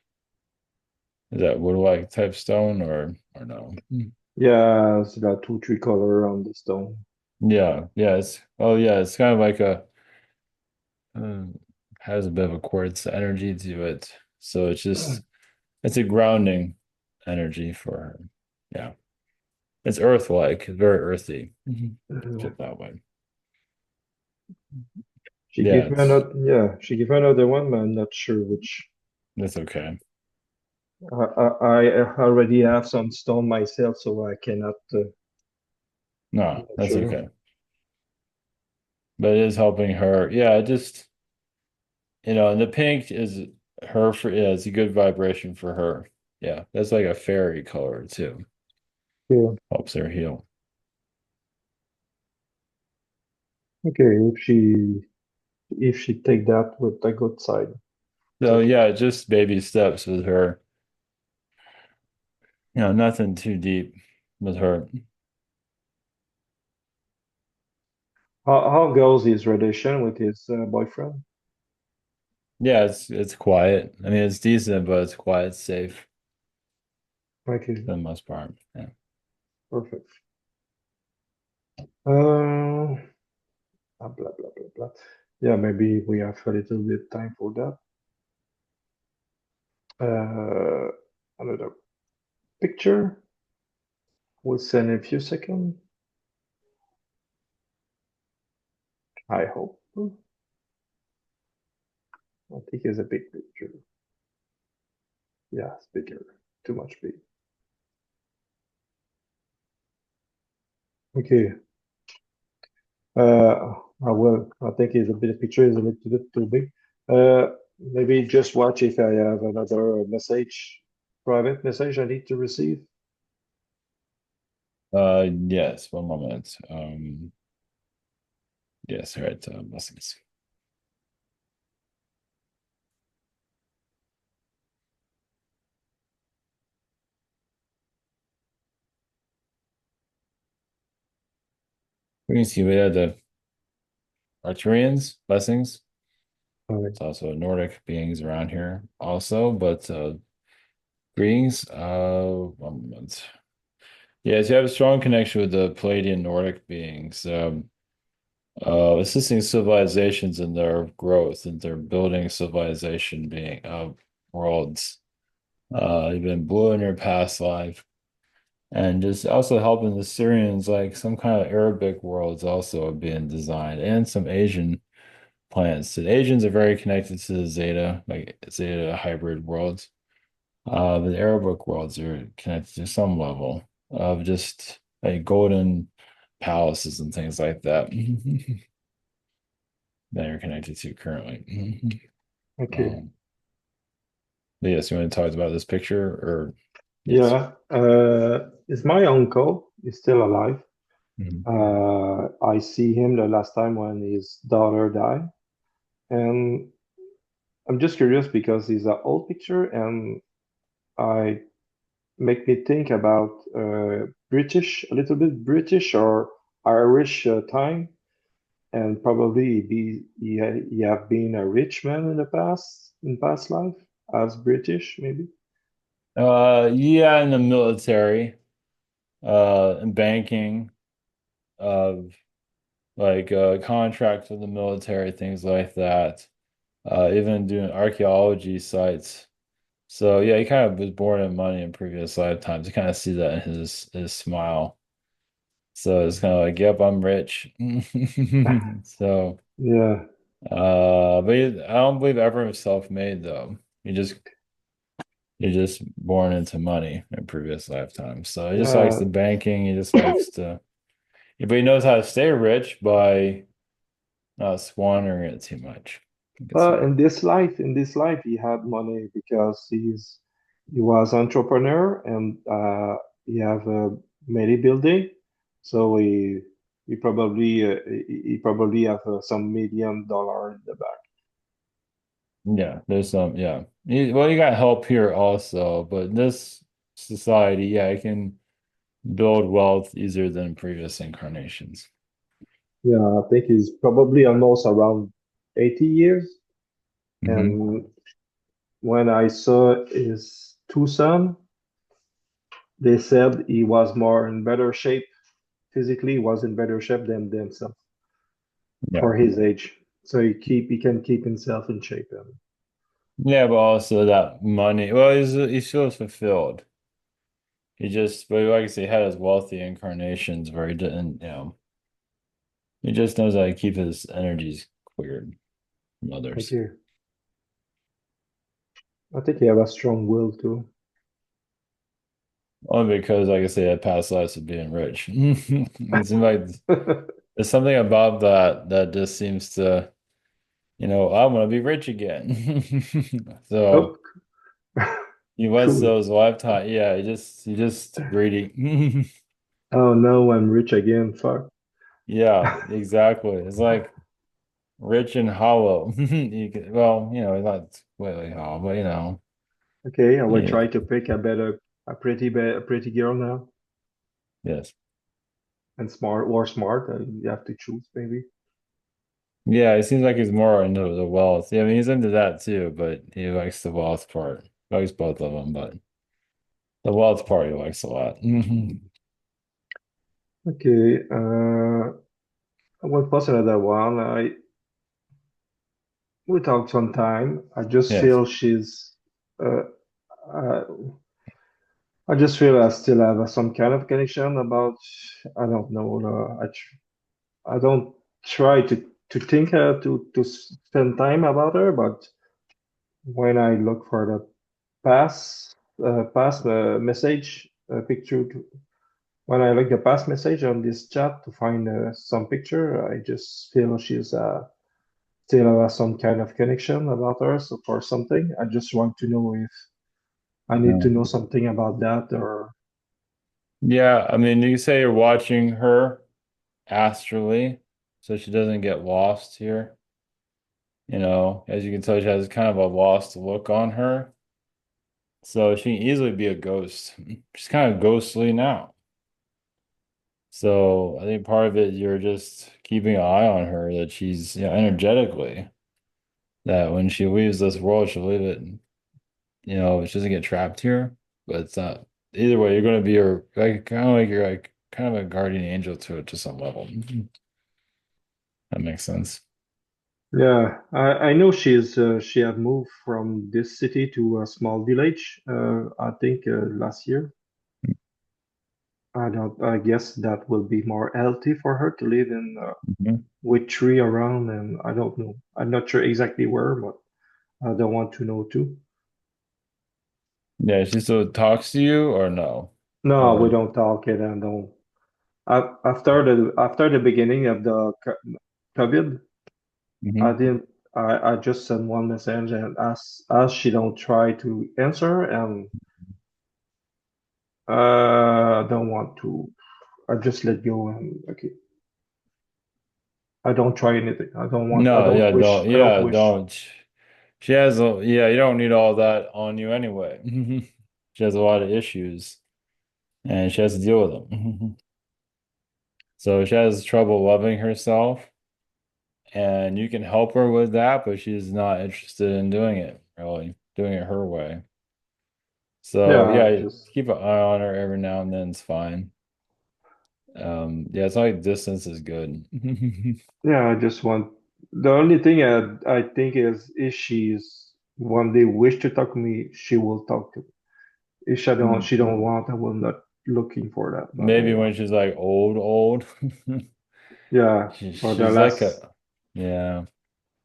Speaker 1: Is that wood-like type stone or no? Mm.
Speaker 2: Yeah, it's got two, three color on the stone.
Speaker 1: Yeah, yeah, it's kind of like uh, has a bit of a quartz energy to it. So it's a grounding energy for her. Yeah. It's earth-like, it's very earthy.
Speaker 2: Uh,
Speaker 1: Put it that way.
Speaker 2: She
Speaker 1: Yeah,
Speaker 2: gave me
Speaker 1: it's
Speaker 2: another, yeah, she gave me another one, but I'm not sure which.
Speaker 1: that's okay.
Speaker 2: I already have some stone myself, so I cannot. I'm
Speaker 1: No,
Speaker 2: not
Speaker 1: that's
Speaker 2: sure.
Speaker 1: okay. But it is helping her. Yeah, it just, and the pink is her for, yeah, it's a good vibration for her. Yeah, that's like a fairy color too.
Speaker 2: Yeah.
Speaker 1: Helps her heal.
Speaker 2: Okay. If she take that with the good side, it's
Speaker 1: So
Speaker 2: okay.
Speaker 1: yeah, just baby steps with her. Nothing too deep with her.
Speaker 2: How goes his relation with his boyfriend?
Speaker 1: Yeah, it's quiet. I mean, it's decent, but it's quiet, safe
Speaker 2: Okay,
Speaker 1: for the most part. Yeah.
Speaker 2: perfect. Blah blah blah blah. Yeah, maybe we have a little bit time for that. Uh, Another picture. We'll send in a few seconds. I hope. I think it's a big picture. Yeah, it's bigger. Too much big. Okay. I think it's a bit, picture is a little bit too big. Maybe just watch if I have another message, private message I need to receive.
Speaker 1: Yes, one moment. Yes, right. Blessings. We can see we had the Arturians, blessings.
Speaker 2: All right.
Speaker 1: It's also Nordic beings around here also, but greetings. One moment. Yes, you have a strong connection with the Palladian Nordic beings. Assisting civilizations in their growth and their building civilization being worlds. You've been blue in your past life. And just also helping the Syrians, like some kind of Arabic worlds also are being designed, and some Asian plants. The Asians are very connected to the Zeta, like Zeta hybrid worlds. But the Arabic worlds are connected to some level of just like golden palaces and things like that that are connected to currently.
Speaker 2: Okay.
Speaker 1: Um, but yes, you want to talk about this picture or yes.
Speaker 2: Yeah. Is my uncle is still alive.
Speaker 1: Mhm.
Speaker 2: I see him the last time when his daughter died, and I'm just curious because he's an old picture, and I make me think about British, a little bit British or Irish time, and probably he have been a rich man in the past, in past life as British, maybe.
Speaker 1: Yeah, in the military, in banking, of like contracts with the military, things like that. Even doing archaeology sites. So yeah, he kind of was born in money in previous lifetimes. You kind of see that in his smile. So it's kind of like, yep, I'm rich. So
Speaker 2: Yeah,
Speaker 1: but I don't believe everyone's self-made though. You just you're just born into money in previous lifetimes. So he just likes
Speaker 2: yeah.
Speaker 1: the banking. He just likes to, but he knows how to stay rich by not squandering it too much. You can say.
Speaker 2: In this life, he had money because he was entrepreneur and he have a many building, so he probably have some $1 million in the back.
Speaker 1: Yeah, there's some, yeah. Well, you got help here also, but in this society, yeah, you can build wealth easier than previous incarnations.
Speaker 2: Yeah, I think he's probably almost around 80 years.
Speaker 1: Hmm.
Speaker 2: And when I saw his two sons, they said he was more in better shape physically, was in better shape than themselves
Speaker 1: Yeah.
Speaker 2: for his age. So he can keep himself in shape. And
Speaker 1: Yeah, but also that money, well, he feels fulfilled. He just, but like I say, he had his wealthy incarnations where he didn't, he just knows how to keep his energies cleared from
Speaker 2: thank
Speaker 1: others.
Speaker 2: you. I think he have a strong will too.
Speaker 1: Only because, like I say, had past lives of being rich. It seems like there's something about that that just seems to, I want to be rich again.
Speaker 2: Oh,
Speaker 1: So he was
Speaker 2: cool.
Speaker 1: those lifetime. Yeah, he just greedy.
Speaker 2: Oh no, I'm rich again. Fuck.
Speaker 1: Yeah, exactly. It's like rich and hollow. Well, not completely hollow, but
Speaker 2: Okay, I will
Speaker 1: yeah,
Speaker 2: try to pick a pretty girl now
Speaker 1: yes.
Speaker 2: and smart or smart. You have to choose maybe.
Speaker 1: Yeah, it seems like he's more into the wealth. Yeah, I mean, he's into that too, but he likes the wealth part. He likes both of them, but the wealth part he likes a lot.
Speaker 2: Okay, I will post another one. I We talked some time.
Speaker 1: Yes.
Speaker 2: Uh, uh, I just feel I still have some kind of connection about. I don't know. I don't try to think to spend time about her, but when I look for that. past message picture. When I look the past message on this chat to find some picture, I just feel she's still some kind of connection about her so for something. I just want to know if I need
Speaker 1: Yeah.
Speaker 2: to know something about that or
Speaker 1: Yeah, I mean, you say you're watching her astrally, so she doesn't get lost here. As you can tell, she has kind of a lost look on her. So she can easily be a ghost. She's kind of ghostly now. So I think part of it, you're just keeping an eye on her, that she's, energetically, that when she leaves this world, she'll leave it, she doesn't get trapped here. But it's not, either way, you're going to be her, like, kind of like you're like kind of a guardian angel to it to some level. That makes sense.
Speaker 2: yeah, I know she have moved from this city to a small village. I think last year. I guess that will be more healthy for her to live in
Speaker 1: Mhm.
Speaker 2: with tree around, and I don't know. I'm not sure exactly where, but I don't want to know too.
Speaker 1: Yeah, she still talks to you or no?
Speaker 2: No, we
Speaker 1: Or
Speaker 2: don't talk it and don't. After the beginning of the COVID, I
Speaker 1: Mhm.
Speaker 2: didn't. I just sent one message and ask she don't try to answer and don't want to. I just let go and okay. I don't try anything. I don't want. I
Speaker 1: No,
Speaker 2: don't wish. I don't wish.
Speaker 1: don't. She has you don't need all that on you anyway. She has a lot of issues and she has to deal with them. So she has trouble loving herself, and you can help her with that, but she's not interested in doing it, really, doing it her way. So
Speaker 2: Yeah,
Speaker 1: yeah,
Speaker 2: just
Speaker 1: keep an eye on her every now and then, it's fine. Yeah, it's not like distance is good.
Speaker 2: yeah. I just want. The only thing I think is if she's one day wish to talk to me, she will talk to me. If she don't want, I will not looking for that. I don't
Speaker 1: Maybe
Speaker 2: want.
Speaker 1: when she's like old.
Speaker 2: Yeah, for the
Speaker 1: She's like
Speaker 2: last
Speaker 1: yeah.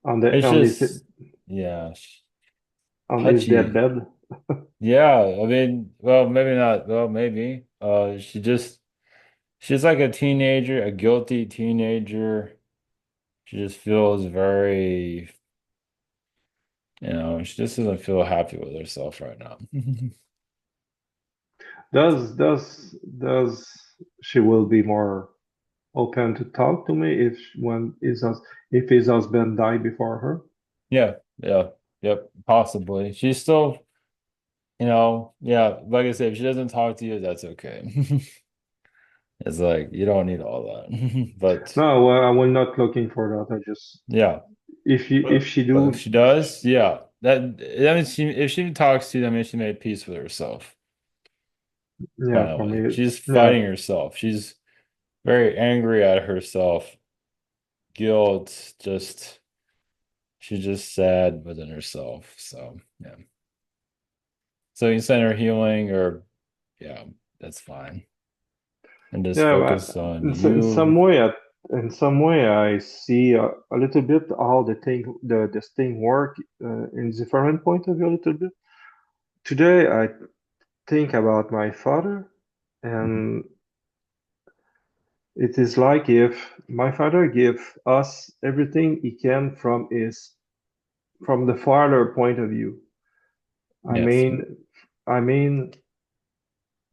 Speaker 2: on the
Speaker 1: It's
Speaker 2: on his
Speaker 1: just, yeah,
Speaker 2: on his
Speaker 1: touchy.
Speaker 2: deathbed.
Speaker 1: Yeah, I mean, well, maybe not. Well, maybe. She's like a teenager, a guilty teenager. She just feels very, she just doesn't feel happy with herself right now.
Speaker 2: Does she will be more open to talk to me if his husband died before her?
Speaker 1: Yeah, yeah, yep, possibly. She's still, yeah, like I said, if she doesn't talk to you, that's okay. It's like you don't need all that. But
Speaker 2: No, well, I will not looking for that. I just
Speaker 1: yeah.
Speaker 2: if she
Speaker 1: But if
Speaker 2: do,
Speaker 1: she does, yeah, that means if she talks to you, that means she made peace with herself.
Speaker 2: yeah, for
Speaker 1: Finally,
Speaker 2: me,
Speaker 1: she's
Speaker 2: yeah,
Speaker 1: fighting herself. She's very angry at herself. Guilt, she's just sad within herself. So yeah, so you can send her healing, or yeah, that's fine, and just
Speaker 2: yeah.
Speaker 1: focus on
Speaker 2: In some
Speaker 1: you.
Speaker 2: way, I see a little bit how this thing work in different point of view a little bit. Today, I think about my father, and it is like if my father give us everything he can from the father point of view. I
Speaker 1: Yes,
Speaker 2: mean, I mean,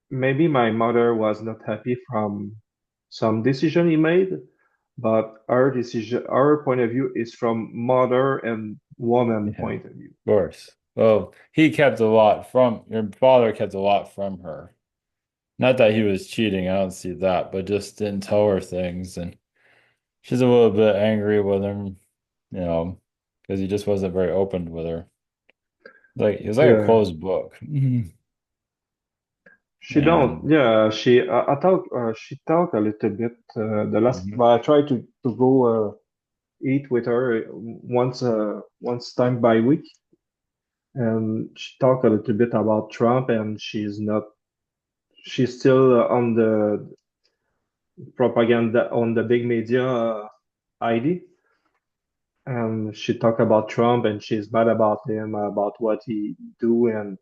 Speaker 2: maybe my mother was not happy from some decision he made, but our point of view is from mother and woman
Speaker 1: yeah, of
Speaker 2: point of view.
Speaker 1: course. Well, he kept a lot from your father, kept a lot from her. Not that he was cheating, I don't see that, but just didn't tell her things. And she's a little bit angry with him, because he just wasn't very open with her. Like it was like a
Speaker 2: Yeah,
Speaker 1: closed book.
Speaker 2: she don't.
Speaker 1: And
Speaker 2: Yeah, she talk a little bit. The last,
Speaker 1: mhm,
Speaker 2: but I try to go eat with her once time by week, and she talk a little bit about Trump, and she's still on the propaganda on the big media ID, and she talk about Trump, and she's mad about him about what he do, and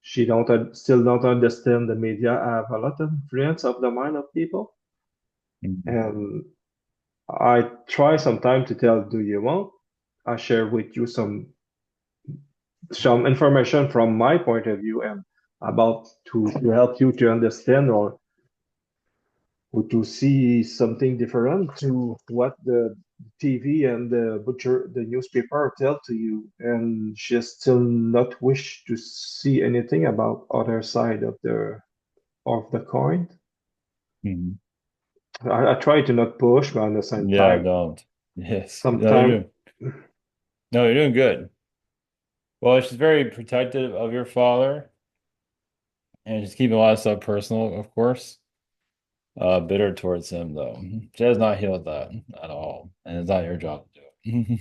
Speaker 2: she don't still don't understand the media have a lot of influence of the mind of people.
Speaker 1: Mhm.
Speaker 2: And I try sometimes to tell, do you want? I share with you some information from my point of view and about to help you to understand or to see something different to what the TV and the newspaper tell to you, and she still not wish to see anything about other side of the coin.
Speaker 1: Mhm.
Speaker 2: I try to not push, but at the same
Speaker 1: Yeah,
Speaker 2: time,
Speaker 1: don't. Yes. No, you're
Speaker 2: sometimes,
Speaker 1: doing no, you're doing good. Well, she's very protective of your father, and she's keeping a lot of stuff personal, of course. Bitter towards him though. She has not healed that at all, and it's not your job to do it.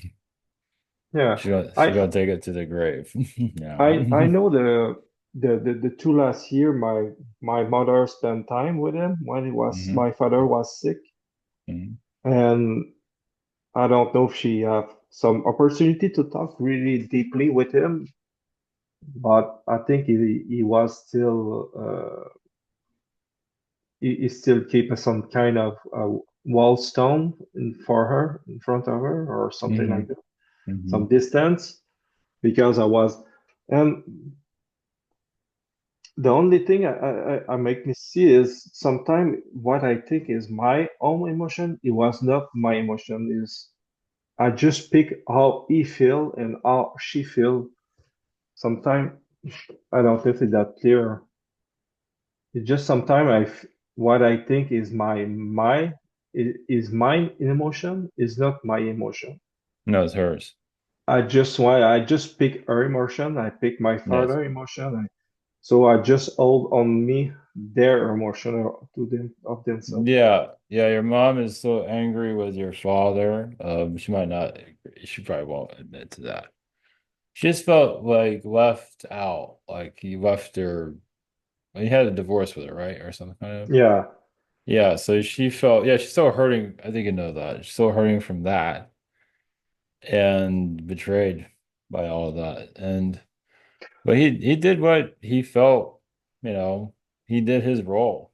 Speaker 2: yeah,
Speaker 1: She's gonna take it to the grave. Yeah.
Speaker 2: I know the two last year my mother spent time with him when he was
Speaker 1: Hmm.
Speaker 2: my father was sick,
Speaker 1: Hmm.
Speaker 2: and I don't know if she have some opportunity to talk really deeply with him, but I think he was still he still keep some kind of wall stone for her in front of her or something
Speaker 1: Hmm.
Speaker 2: like that,
Speaker 1: Hmm.
Speaker 2: some distance because I was and the only thing I make me see is sometimes what I think is my own emotion, it was not my emotion, is I just pick how he feel and how she feel. Sometimes I don't know if it's that clear. It's just sometimes what I think is is my emotion is not my emotion.
Speaker 1: No, it's hers.
Speaker 2: I just pick her emotion. I pick my
Speaker 1: Yes.
Speaker 2: father emotion. So I just hold on me their emotion to them of themselves.
Speaker 1: Yeah, yeah, your mom is so angry with your father. She might not agree. She probably won't admit to that. She just felt like left out, like he left her. He had a divorce with her, right? Or some kind of.
Speaker 2: Yeah.
Speaker 1: Yeah, so she felt, yeah, she's still hurting. I think you know that. She's still hurting from that and betrayed by all of that. But he did what he felt, you know, he did his role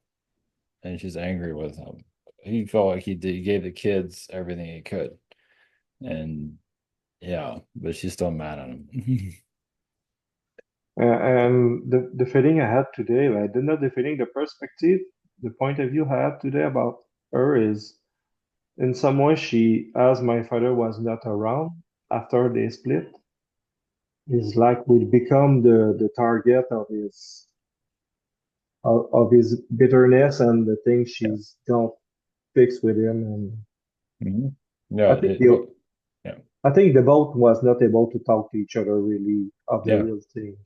Speaker 1: and she's angry with him. He felt like he gave the kids everything he could. And yeah, but she's still mad at him.
Speaker 2: And the feeling I had today, like not the feeling, the perspective, the point of view I had today about her is in some way she, as my father was not around after they split, is like will become the target of his bitterness and the things
Speaker 1: Yeah.
Speaker 2: she's don't fix with him. And
Speaker 1: Mhm.
Speaker 2: I
Speaker 1: Yeah,
Speaker 2: think the
Speaker 1: well, yeah.
Speaker 2: I think the both was not able to talk to each other really of the
Speaker 1: Yeah.
Speaker 2: real thing.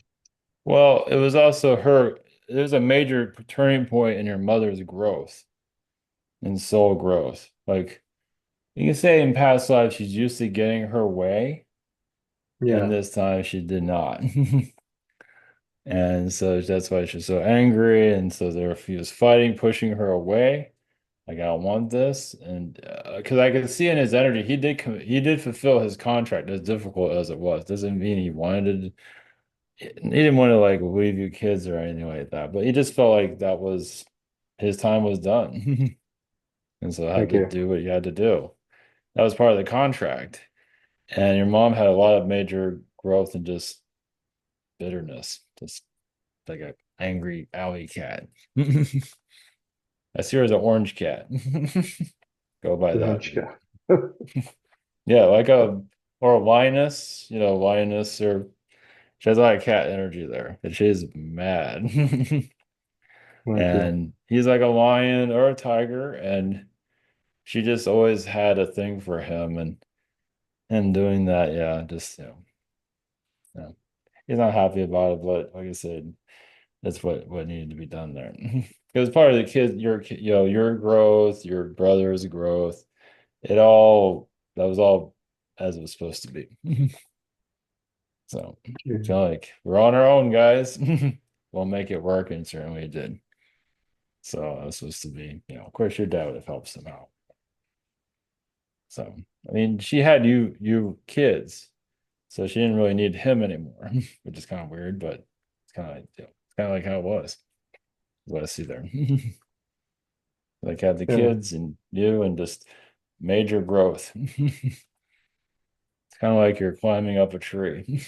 Speaker 1: Well, it was also her, there's a major turning point in your mother's growth and soul growth. Like you can say in past lives, she's used to getting her way, and
Speaker 2: Yeah.
Speaker 1: this time she did not. And so that's why she's so angry. And so there he was fighting, pushing her away. Like, I don't want this. And because I could see in his energy, he did fulfill his contract as difficult as it was. Doesn't mean he didn't want to like leave you kids or anything like that. But he just felt like that was his time was done. And so I had to
Speaker 2: Okay.
Speaker 1: do what you had to do. That was part of the contract. And your mom had a lot of major growth and just bitterness, just like a angry alley cat. I see her as an orange cat. Go by that.
Speaker 2: Blanchka.
Speaker 1: Yeah, like a or a lioness, lioness or she has a lot of cat energy there. And she's mad.
Speaker 2: Okay.
Speaker 1: And he's like a lion or a tiger, and she just always had a thing for him and doing that, yeah, just yeah. He's not happy about it, but like I said, that's what needed to be done there. Because part of the kid, your growth, your brother's growth, that was all as it was supposed to be. So,
Speaker 2: Okay.
Speaker 1: so like we're on our own, guys. We'll make it work, and certainly it did. So it was supposed to be, of course, your dad would have helped somehow. So I mean, she had you kids, so she didn't really need him anymore, which is kind of weird, but It's kind of like, yeah, it's kind of like how it was. What I see there. Like had the
Speaker 2: Yeah.
Speaker 1: kids and you and just major growth. It's kind of like you're climbing up a tree,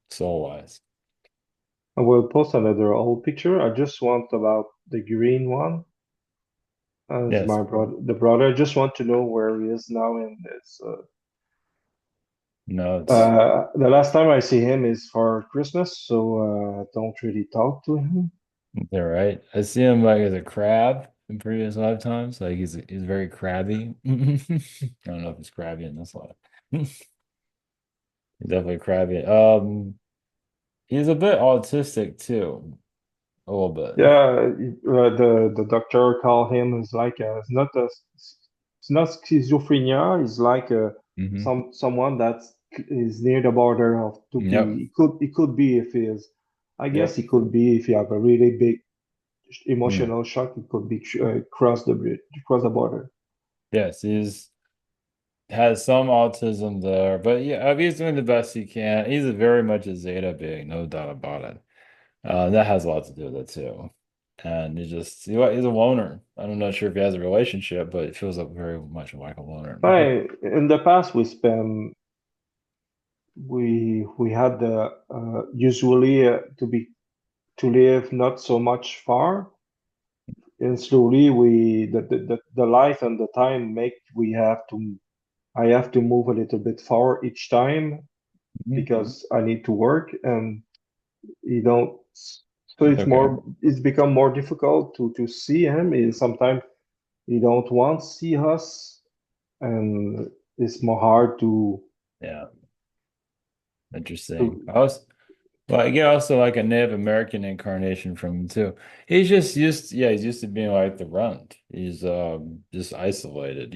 Speaker 1: soul wise.
Speaker 2: I will post another old picture. I just want about the green one as
Speaker 1: Yes.
Speaker 2: my brother, the brother. I just want to know where he is now in this.
Speaker 1: No, it's
Speaker 2: The last time I see him is for Christmas, so don't really talk to him.
Speaker 1: they're right. I see him like as a crab in previous lifetimes. Like he's very crabby. I don't know if he's crabby in this life. He's definitely crabby. He's a bit autistic too, a little bit.
Speaker 2: Yeah, the doctor call him is like it's not schizophrenia. It's like
Speaker 1: Hmm.
Speaker 2: someone that is near the border of to
Speaker 1: Yep.
Speaker 2: be. It could be if he is. I guess
Speaker 1: Yep.
Speaker 2: it could be if you have a really big
Speaker 1: Mm.
Speaker 2: emotional shock. It could be cross the bridge, cross the border.
Speaker 1: Yes, he's has some autism there, but yeah, he's doing the best he can. He's a very much a Zeta being, no doubt about it. That has a lot to do with it too. And he's a loner. I'm not sure if he has a relationship, but it feels like very much like a loner.
Speaker 2: In the past, we had the usually to live not so much far, and slowly the life and the time make we have to I have to move a little bit far each time
Speaker 1: Mhm.
Speaker 2: because I need to work, and you don't so
Speaker 1: It's okay.
Speaker 2: it's become more difficult to see him. Sometimes he don't want to see us, and it's more hard
Speaker 1: Yeah,
Speaker 2: to
Speaker 1: interesting. I get also like a Native American incarnation from him too. He's used to being like the runt. He's just isolated.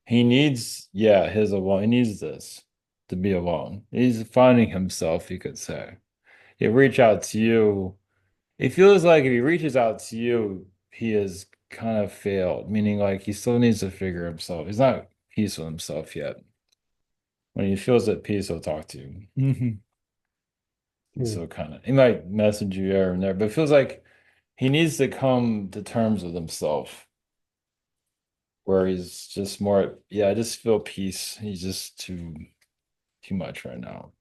Speaker 1: He needs, yeah, his alone. He needs this to be alone. He's finding himself, you could say. He'll reach out to you. It feels like if he reaches out to you, he has kind of failed, meaning like he still needs to figure himself. He's not at peace with himself yet. When he feels at peace, he'll talk to you.
Speaker 2: yeah.
Speaker 1: So kind of, he might message you here and there, but it feels like he needs to come to terms with himself, where he's just more, yeah, I just feel peace. He's just too much right now.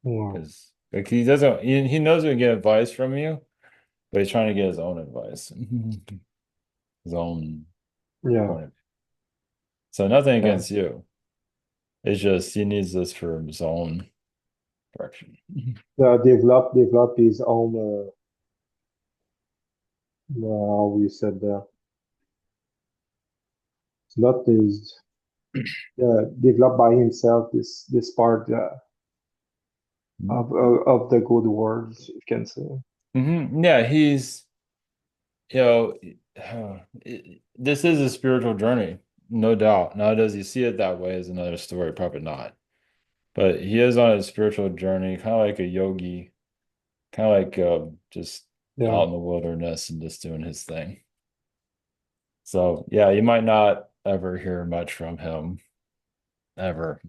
Speaker 2: Wow.
Speaker 1: Because like he knows he can get advice from you, but he's trying to get his own advice, his own
Speaker 2: Yeah.
Speaker 1: point of view. So nothing
Speaker 2: Yeah.
Speaker 1: against you. It's just he needs this for his own direction.
Speaker 2: Yeah, develop his own how we said that. It's not his develop by himself this part of the good words you can say.
Speaker 1: Yeah, you know, this is a spiritual journey, no doubt. Now, does he see it that way is another story, probably not. But he is on a spiritual journey, kind of like a yogi, kind of like just
Speaker 2: Yeah.
Speaker 1: out in the wilderness and just doing his thing. So, yeah, you might not ever hear much from him, ever.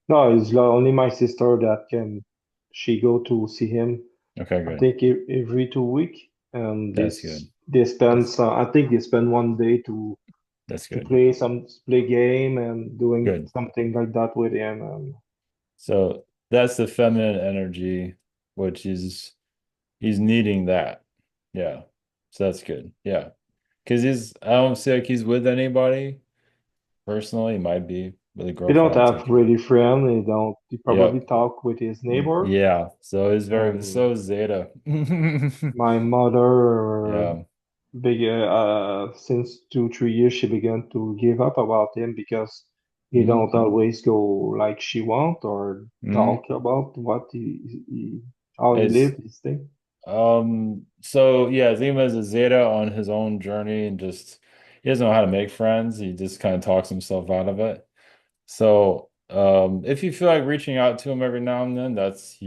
Speaker 2: No, it's only my sister that can she go to see him.
Speaker 1: Okay,
Speaker 2: I
Speaker 1: good.
Speaker 2: think every 2 week, and
Speaker 1: That's good.
Speaker 2: they spend
Speaker 1: That's
Speaker 2: I think they spend one day
Speaker 1: that's
Speaker 2: to
Speaker 1: good.
Speaker 2: play game and doing
Speaker 1: Good.
Speaker 2: something like that with him. And
Speaker 1: So that's the feminine energy, which is he's needing that. Yeah. So that's good. Yeah. Because I don't see like he's with anybody personally. He might be with a
Speaker 2: he don't
Speaker 1: girlfriend.
Speaker 2: have really friend. He probably
Speaker 1: Yep.
Speaker 2: talk with his neighbor.
Speaker 1: Yeah. So he's
Speaker 2: And
Speaker 1: so Zeta.
Speaker 2: my mother,
Speaker 1: Yeah.
Speaker 2: big since 2 3 years, she began to give up about him because he
Speaker 1: Hmm.
Speaker 2: don't always go like she want or
Speaker 1: Hmm.
Speaker 2: talk about how he
Speaker 1: It's
Speaker 2: live his thing.
Speaker 1: so yeah, Zima is a Zeta on his own journey and just he doesn't know how to make friends. He just kind of talks himself out of it. So, if you feel like reaching out to him every now and then, that's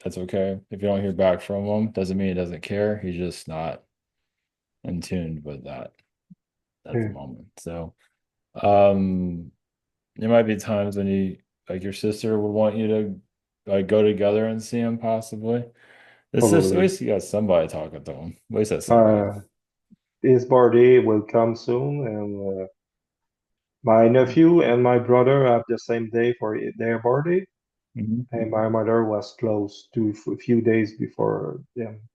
Speaker 1: okay. If you don't hear back from him, doesn't mean he doesn't care. He's just not in tune with that at the
Speaker 2: Yeah.
Speaker 1: moment. So, um, there might be times when like your sister would want you to like go together and see him possibly. It's just at
Speaker 2: probably.
Speaker 1: least you got somebody talking to him. At least that's somebody.
Speaker 2: Uh, his birthday will come soon, and my nephew and my brother have the same day for their birthday,
Speaker 1: Mhm.
Speaker 2: and my mother was close to a few days before them.
Speaker 1: Oh,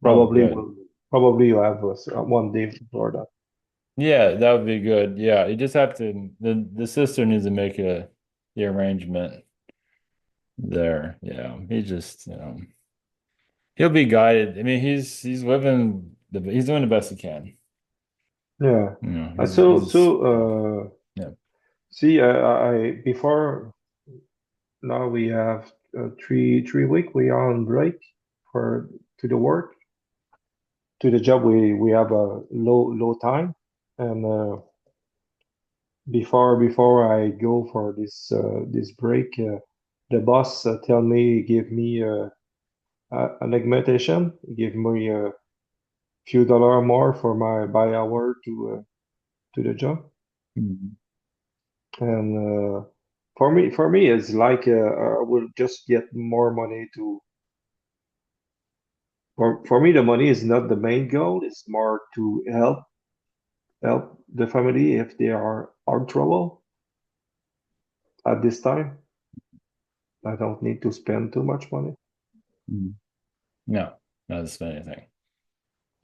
Speaker 2: Probably
Speaker 1: good.
Speaker 2: will probably you have us one day before that.
Speaker 1: Yeah, that would be good. Yeah, you just have to the sister needs to make the arrangement there. Yeah, he just he'll be guided. I mean, he's living he's doing the best he can.
Speaker 2: Yeah. So
Speaker 1: He's yeah yeah.
Speaker 2: see, before now we have three week we are on break for to the work to the job we have a low time and before I go for this break the boss tell me give me an augmentation give me a few dollar more for my by hour to the job
Speaker 1: Mhm.
Speaker 2: and for me it's like I will just get more money to for me the money is not the main goal it's more to help the family if they are on trouble at this time. I don't need to spend too much money.
Speaker 1: Mhm. No, not spend anything.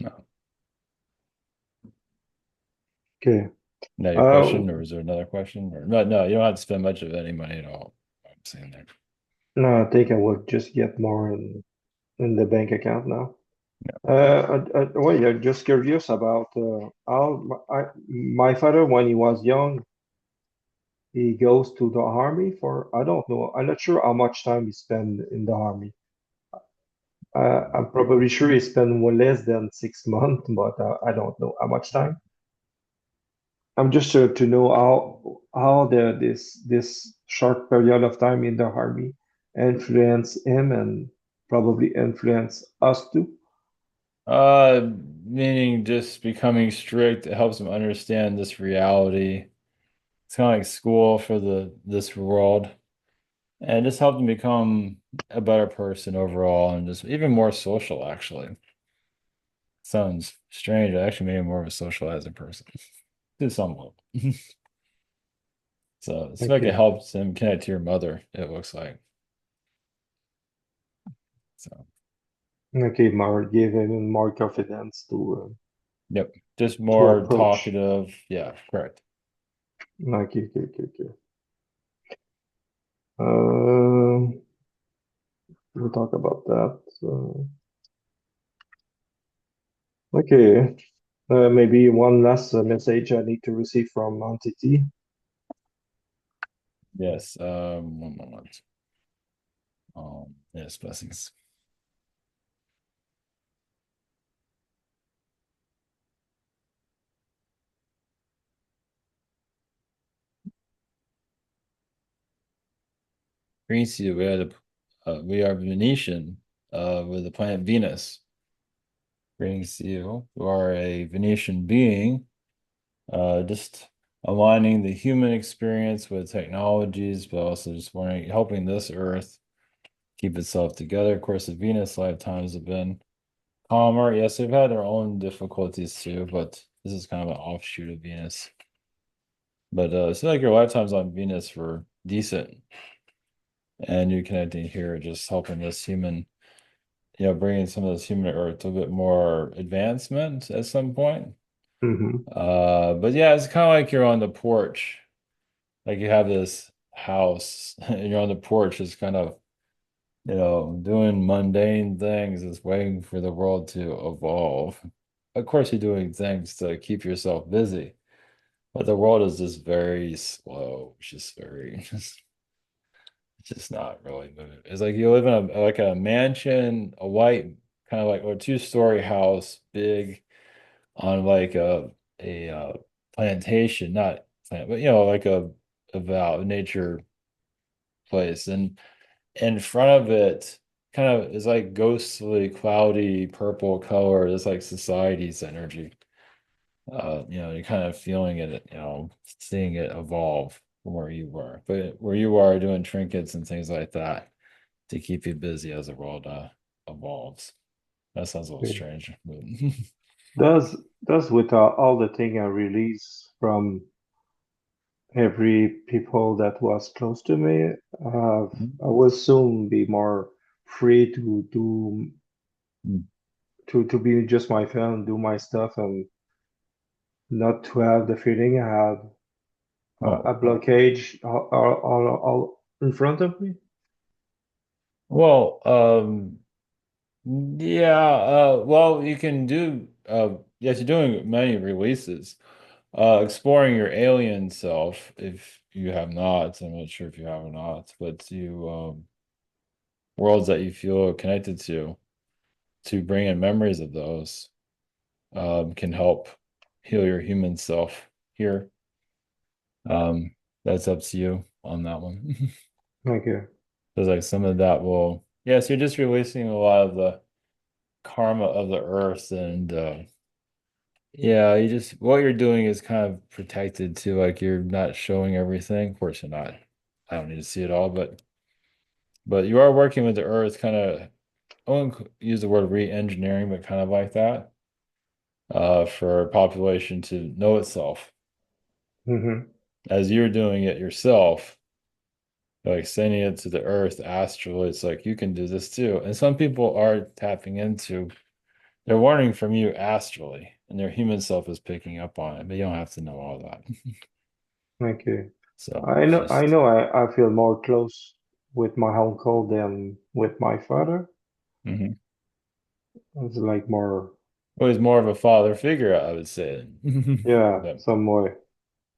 Speaker 1: No.
Speaker 2: Okay.
Speaker 1: Now your
Speaker 2: Uh,
Speaker 1: question, or is there another question? Or no, no, you don't have to spend much of any money at all. I'm saying there.
Speaker 2: no, I think I will just get more in the bank account now. Well, I'm just curious about how my father, when he was young, he goes to the army for, I don't know, I'm not sure how much time he spent in the army. I'm probably sure he spent more less than 6 months, but I don't know how much time. I'm just to know how this short period of time in the army influence him and probably influence us too.
Speaker 1: Meaning just becoming strict, it helps them understand this reality. It's kind of like school for this world. And just help them become a better person overall and just even more social, actually. Sounds strange. I actually made him more of a socializing person to some level. So it's like it
Speaker 2: Okay.
Speaker 1: helps him connect to your mother, it looks like. So
Speaker 2: Okay, more give him more confidence
Speaker 1: yep. Just
Speaker 2: to
Speaker 1: more
Speaker 2: approach.
Speaker 1: talkative. Yeah, correct.
Speaker 2: Okay, okay, okay, okay. Um, we'll talk about that. Okay. Maybe one last message I need to receive from Entity.
Speaker 1: Yes. One moment. Yes, blessings. Brings you, we are Venetian, with the planet Venus. Brings you, who are a Venetian being, just aligning the human experience with technologies, but also just wanting helping this Earth keep itself together. Of course, the Venus lifetimes have been calmer. Yes, they've had their own difficulties too, but this is kind of an offshoot of Venus. But it seems like your lifetimes on Venus were decent, and you connecting here, just helping this human, bringing some of this human to Earth to a bit more advancement at some point.
Speaker 2: Mm-hmm.
Speaker 1: But yeah, it's kind of like you're on the porch, like you have this house, and you're on the porch, just kind of, doing mundane things, just waiting for the world to evolve. Of course, you're doing things to keep yourself busy, but the world is just very slow. It's just very, it's just not really moving. It's like you live in a mansion, a white kind of like a two-story house, big on like a plantation, not plant, but like a nature place, and in front of it kind of is like ghostly, cloudy purple color. It's like society's energy. You're kind of feeling it, seeing it evolve from where you were. But where you are doing trinkets and things like that, to keep you busy as the world evolves. That sounds a little
Speaker 2: Okay.
Speaker 1: strange, but
Speaker 2: Does with all the thing I release from every people that was close to me, I will soon be more free to do to be just my fan, do my stuff, and not to have the feeling I have
Speaker 1: oh,
Speaker 2: a blockage all in front of me.
Speaker 1: well, yeah, well, you can do, yes, you're doing many releases. Exploring your alien self, if you have not, I'm not sure if you have or not, but you, worlds that you feel connected to bring in memories of those, can help heal your human self here. Um, that's up to you on that one.
Speaker 2: Okay.
Speaker 1: Because like some of that will, yes, you're just releasing a lot of the karma of the earth and yeah, you just what you're doing is kind of protected too, like you're not showing everything. Of course you're not. I don't need to see it all, but you are working with the earth kind of I won't use the word re-engineering, but kind of like that, for population to know itself.
Speaker 2: Hmm.
Speaker 1: As you're doing it yourself, like sending it to the earth astrally, it's like you can do this too. And some people are tapping into they're learning from you astrally, and their human self is picking up on it, but you don't have to know all that.
Speaker 2: Okay.
Speaker 1: So
Speaker 2: I
Speaker 1: it's
Speaker 2: know. I
Speaker 1: just,
Speaker 2: know. I feel more close with my uncle than with my father.
Speaker 1: mhm.
Speaker 2: It's like more,
Speaker 1: Well, he's more of a father figure, I would say.
Speaker 2: yeah,
Speaker 1: But
Speaker 2: some way.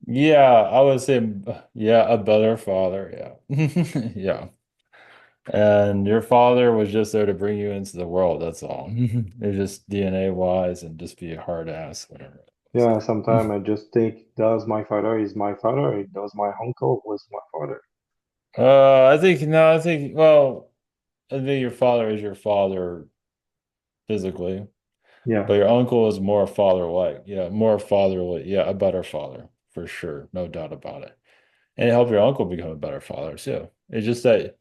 Speaker 1: yeah, I would say, yeah, a better father. Yeah. Yeah. And your father was just there to bring you into the world. That's all. It's just DNA wise and just be a hard ass, whatever it was.
Speaker 2: Yeah, sometimes I just think, does my father is my father? Does my uncle was my father?
Speaker 1: I think, no, I think, well, I think your father is your father physically,
Speaker 2: Yeah,
Speaker 1: but your uncle is more father-like. Yeah, more fatherly. Yeah, a better father for sure. No doubt about it. And help your uncle become a better father too. It's just that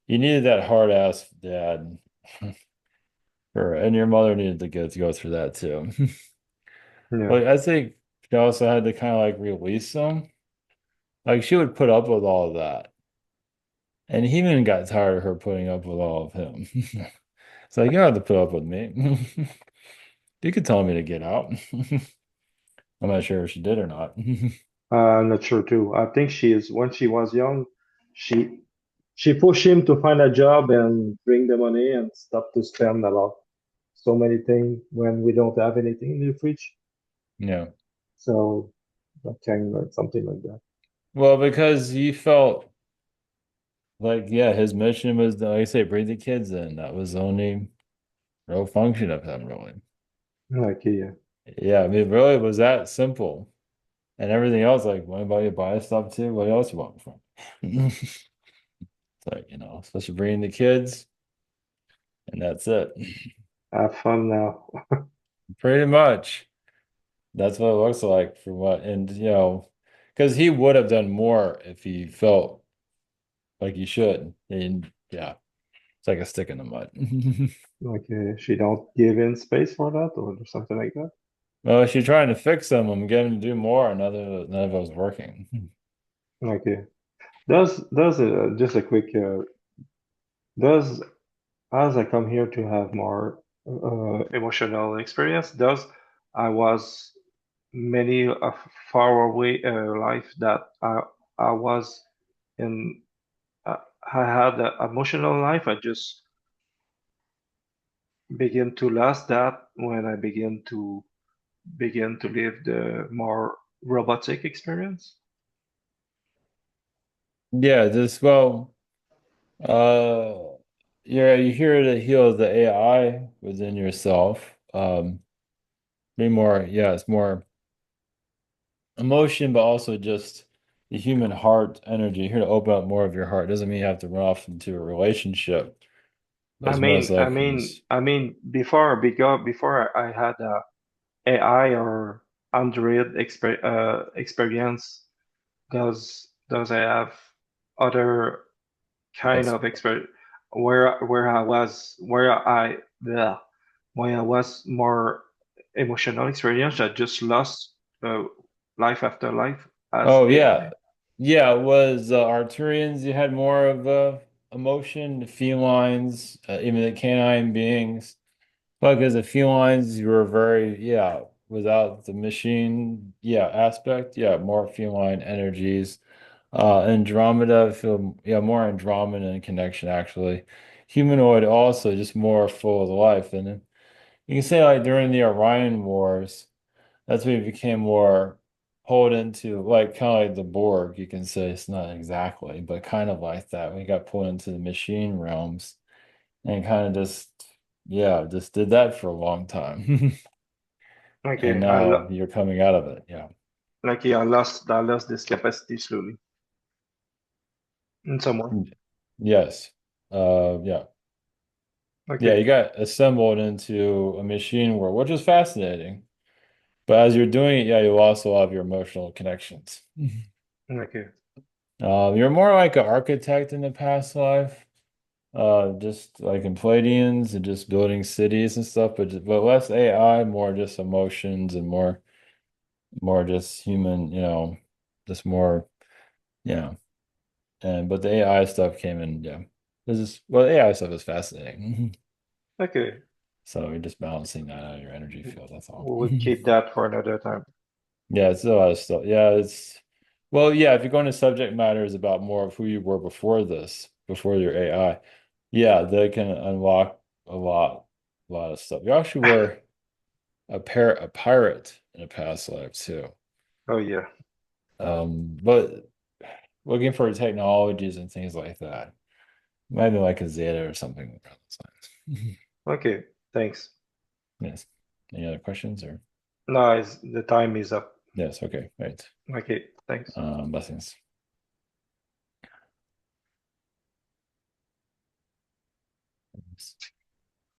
Speaker 1: you needed that hard ass dad, and your mother needed to go through that too.
Speaker 2: yeah,
Speaker 1: Like I think she also had to kind of like release them. Like she would put up with all of that, and he even got tired of her putting up with all of him. It's like you don't have to put up with me. You could tell me to get out. I'm not sure if she did or not.
Speaker 2: I'm not sure too. I think she is, when she was young, she she pushed him to find a job and bring the money and stop to spend a lot, so many things when we don't have anything in the fridge.
Speaker 1: Yeah.
Speaker 2: So that kind of something like that.
Speaker 1: Well, because he felt like, yeah, his mission was, like I say, bring the kids in. That was the only real function of him, really.
Speaker 2: Like, yeah,
Speaker 1: Yeah, I mean, really, it was that simple. And everything else, like, what about you buy stuff too? What else you want from? It's like, especially bringing the kids, and that's it.
Speaker 2: have fun now.
Speaker 1: Pretty much. That's what it looks like for what, and because he would have done more if he felt like he should. And yeah, it's like a stick in the mud.
Speaker 2: Like, she don't give in space for that or something like that.
Speaker 1: Well, she's trying to fix them and get him to do more, and none of it was working.
Speaker 2: Like, does just a quick does as I come here to have more emotional experience, does I was many a far away life that I was in. I had an emotional life. I just begin to last that when I begin to live the more robotic experience.
Speaker 1: Yeah, this well, uh, yeah, you hear to heal the AI within yourself. Be more, yeah, it's more emotion, but also just the human heart energy. You're here to open up more of your heart. Doesn't mean you have to run off into a relationship.
Speaker 2: I
Speaker 1: It's most
Speaker 2: mean, I
Speaker 1: likely
Speaker 2: mean,
Speaker 1: just
Speaker 2: I mean, before I had a AI or Android experience, does I have other kind
Speaker 1: that's
Speaker 2: of experience? when I was more emotional experience, I just lost uh, life after life as
Speaker 1: Oh
Speaker 2: AI.
Speaker 1: yeah. Yeah, it was Arcturians. You had more of emotion, the felines, even the canine beings. Because the felines, you were very, yeah, without the machine, yeah, aspect, yeah, more feline energies. Andromeda, feel, yeah, more Andromedan connection actually. Humanoid also just more full of life. And then you can say like during the Orion Wars, that's when it became more pulled into like kind of like the Borg, you can say it's not exactly, but kind of like that. We got pulled into the machine realms and kind of just yeah, just did that for a long time. And
Speaker 2: Okay,
Speaker 1: now you're coming out of it. Yeah.
Speaker 2: I lost this capacity slowly in some way.
Speaker 1: Yes. Yeah. Yeah,
Speaker 2: Okay,
Speaker 1: you got assembled into a machine world, which is fascinating. But as you're doing it, yeah, you also have your emotional connections.
Speaker 2: okay,
Speaker 1: You're more like an architect in the past life, just like in Palladians and just building cities and stuff, but less AI, more just emotions and more just human, just more, yeah. And but the AI stuff came in, yeah. This is well, the AI stuff is fascinating.
Speaker 2: okay.
Speaker 1: So you're just balancing that out of your energy field, that's all.
Speaker 2: We'll keep that for another time.
Speaker 1: Yeah, it's a lot of stuff. Yeah, it's well, yeah, if you're going to subject matters about more of who you were before this, before your AI, yeah, they can unlock a lot of stuff. You actually were a pirate in a past life too.
Speaker 2: Oh yeah.
Speaker 1: But looking for technologies and things like that. Maybe like a Zeta or something around those lines.
Speaker 2: Okay, thanks.
Speaker 1: Yes. Any other questions or
Speaker 2: No, the time is up.
Speaker 1: yes, okay, right.
Speaker 2: Okay, thanks.
Speaker 1: Blessings.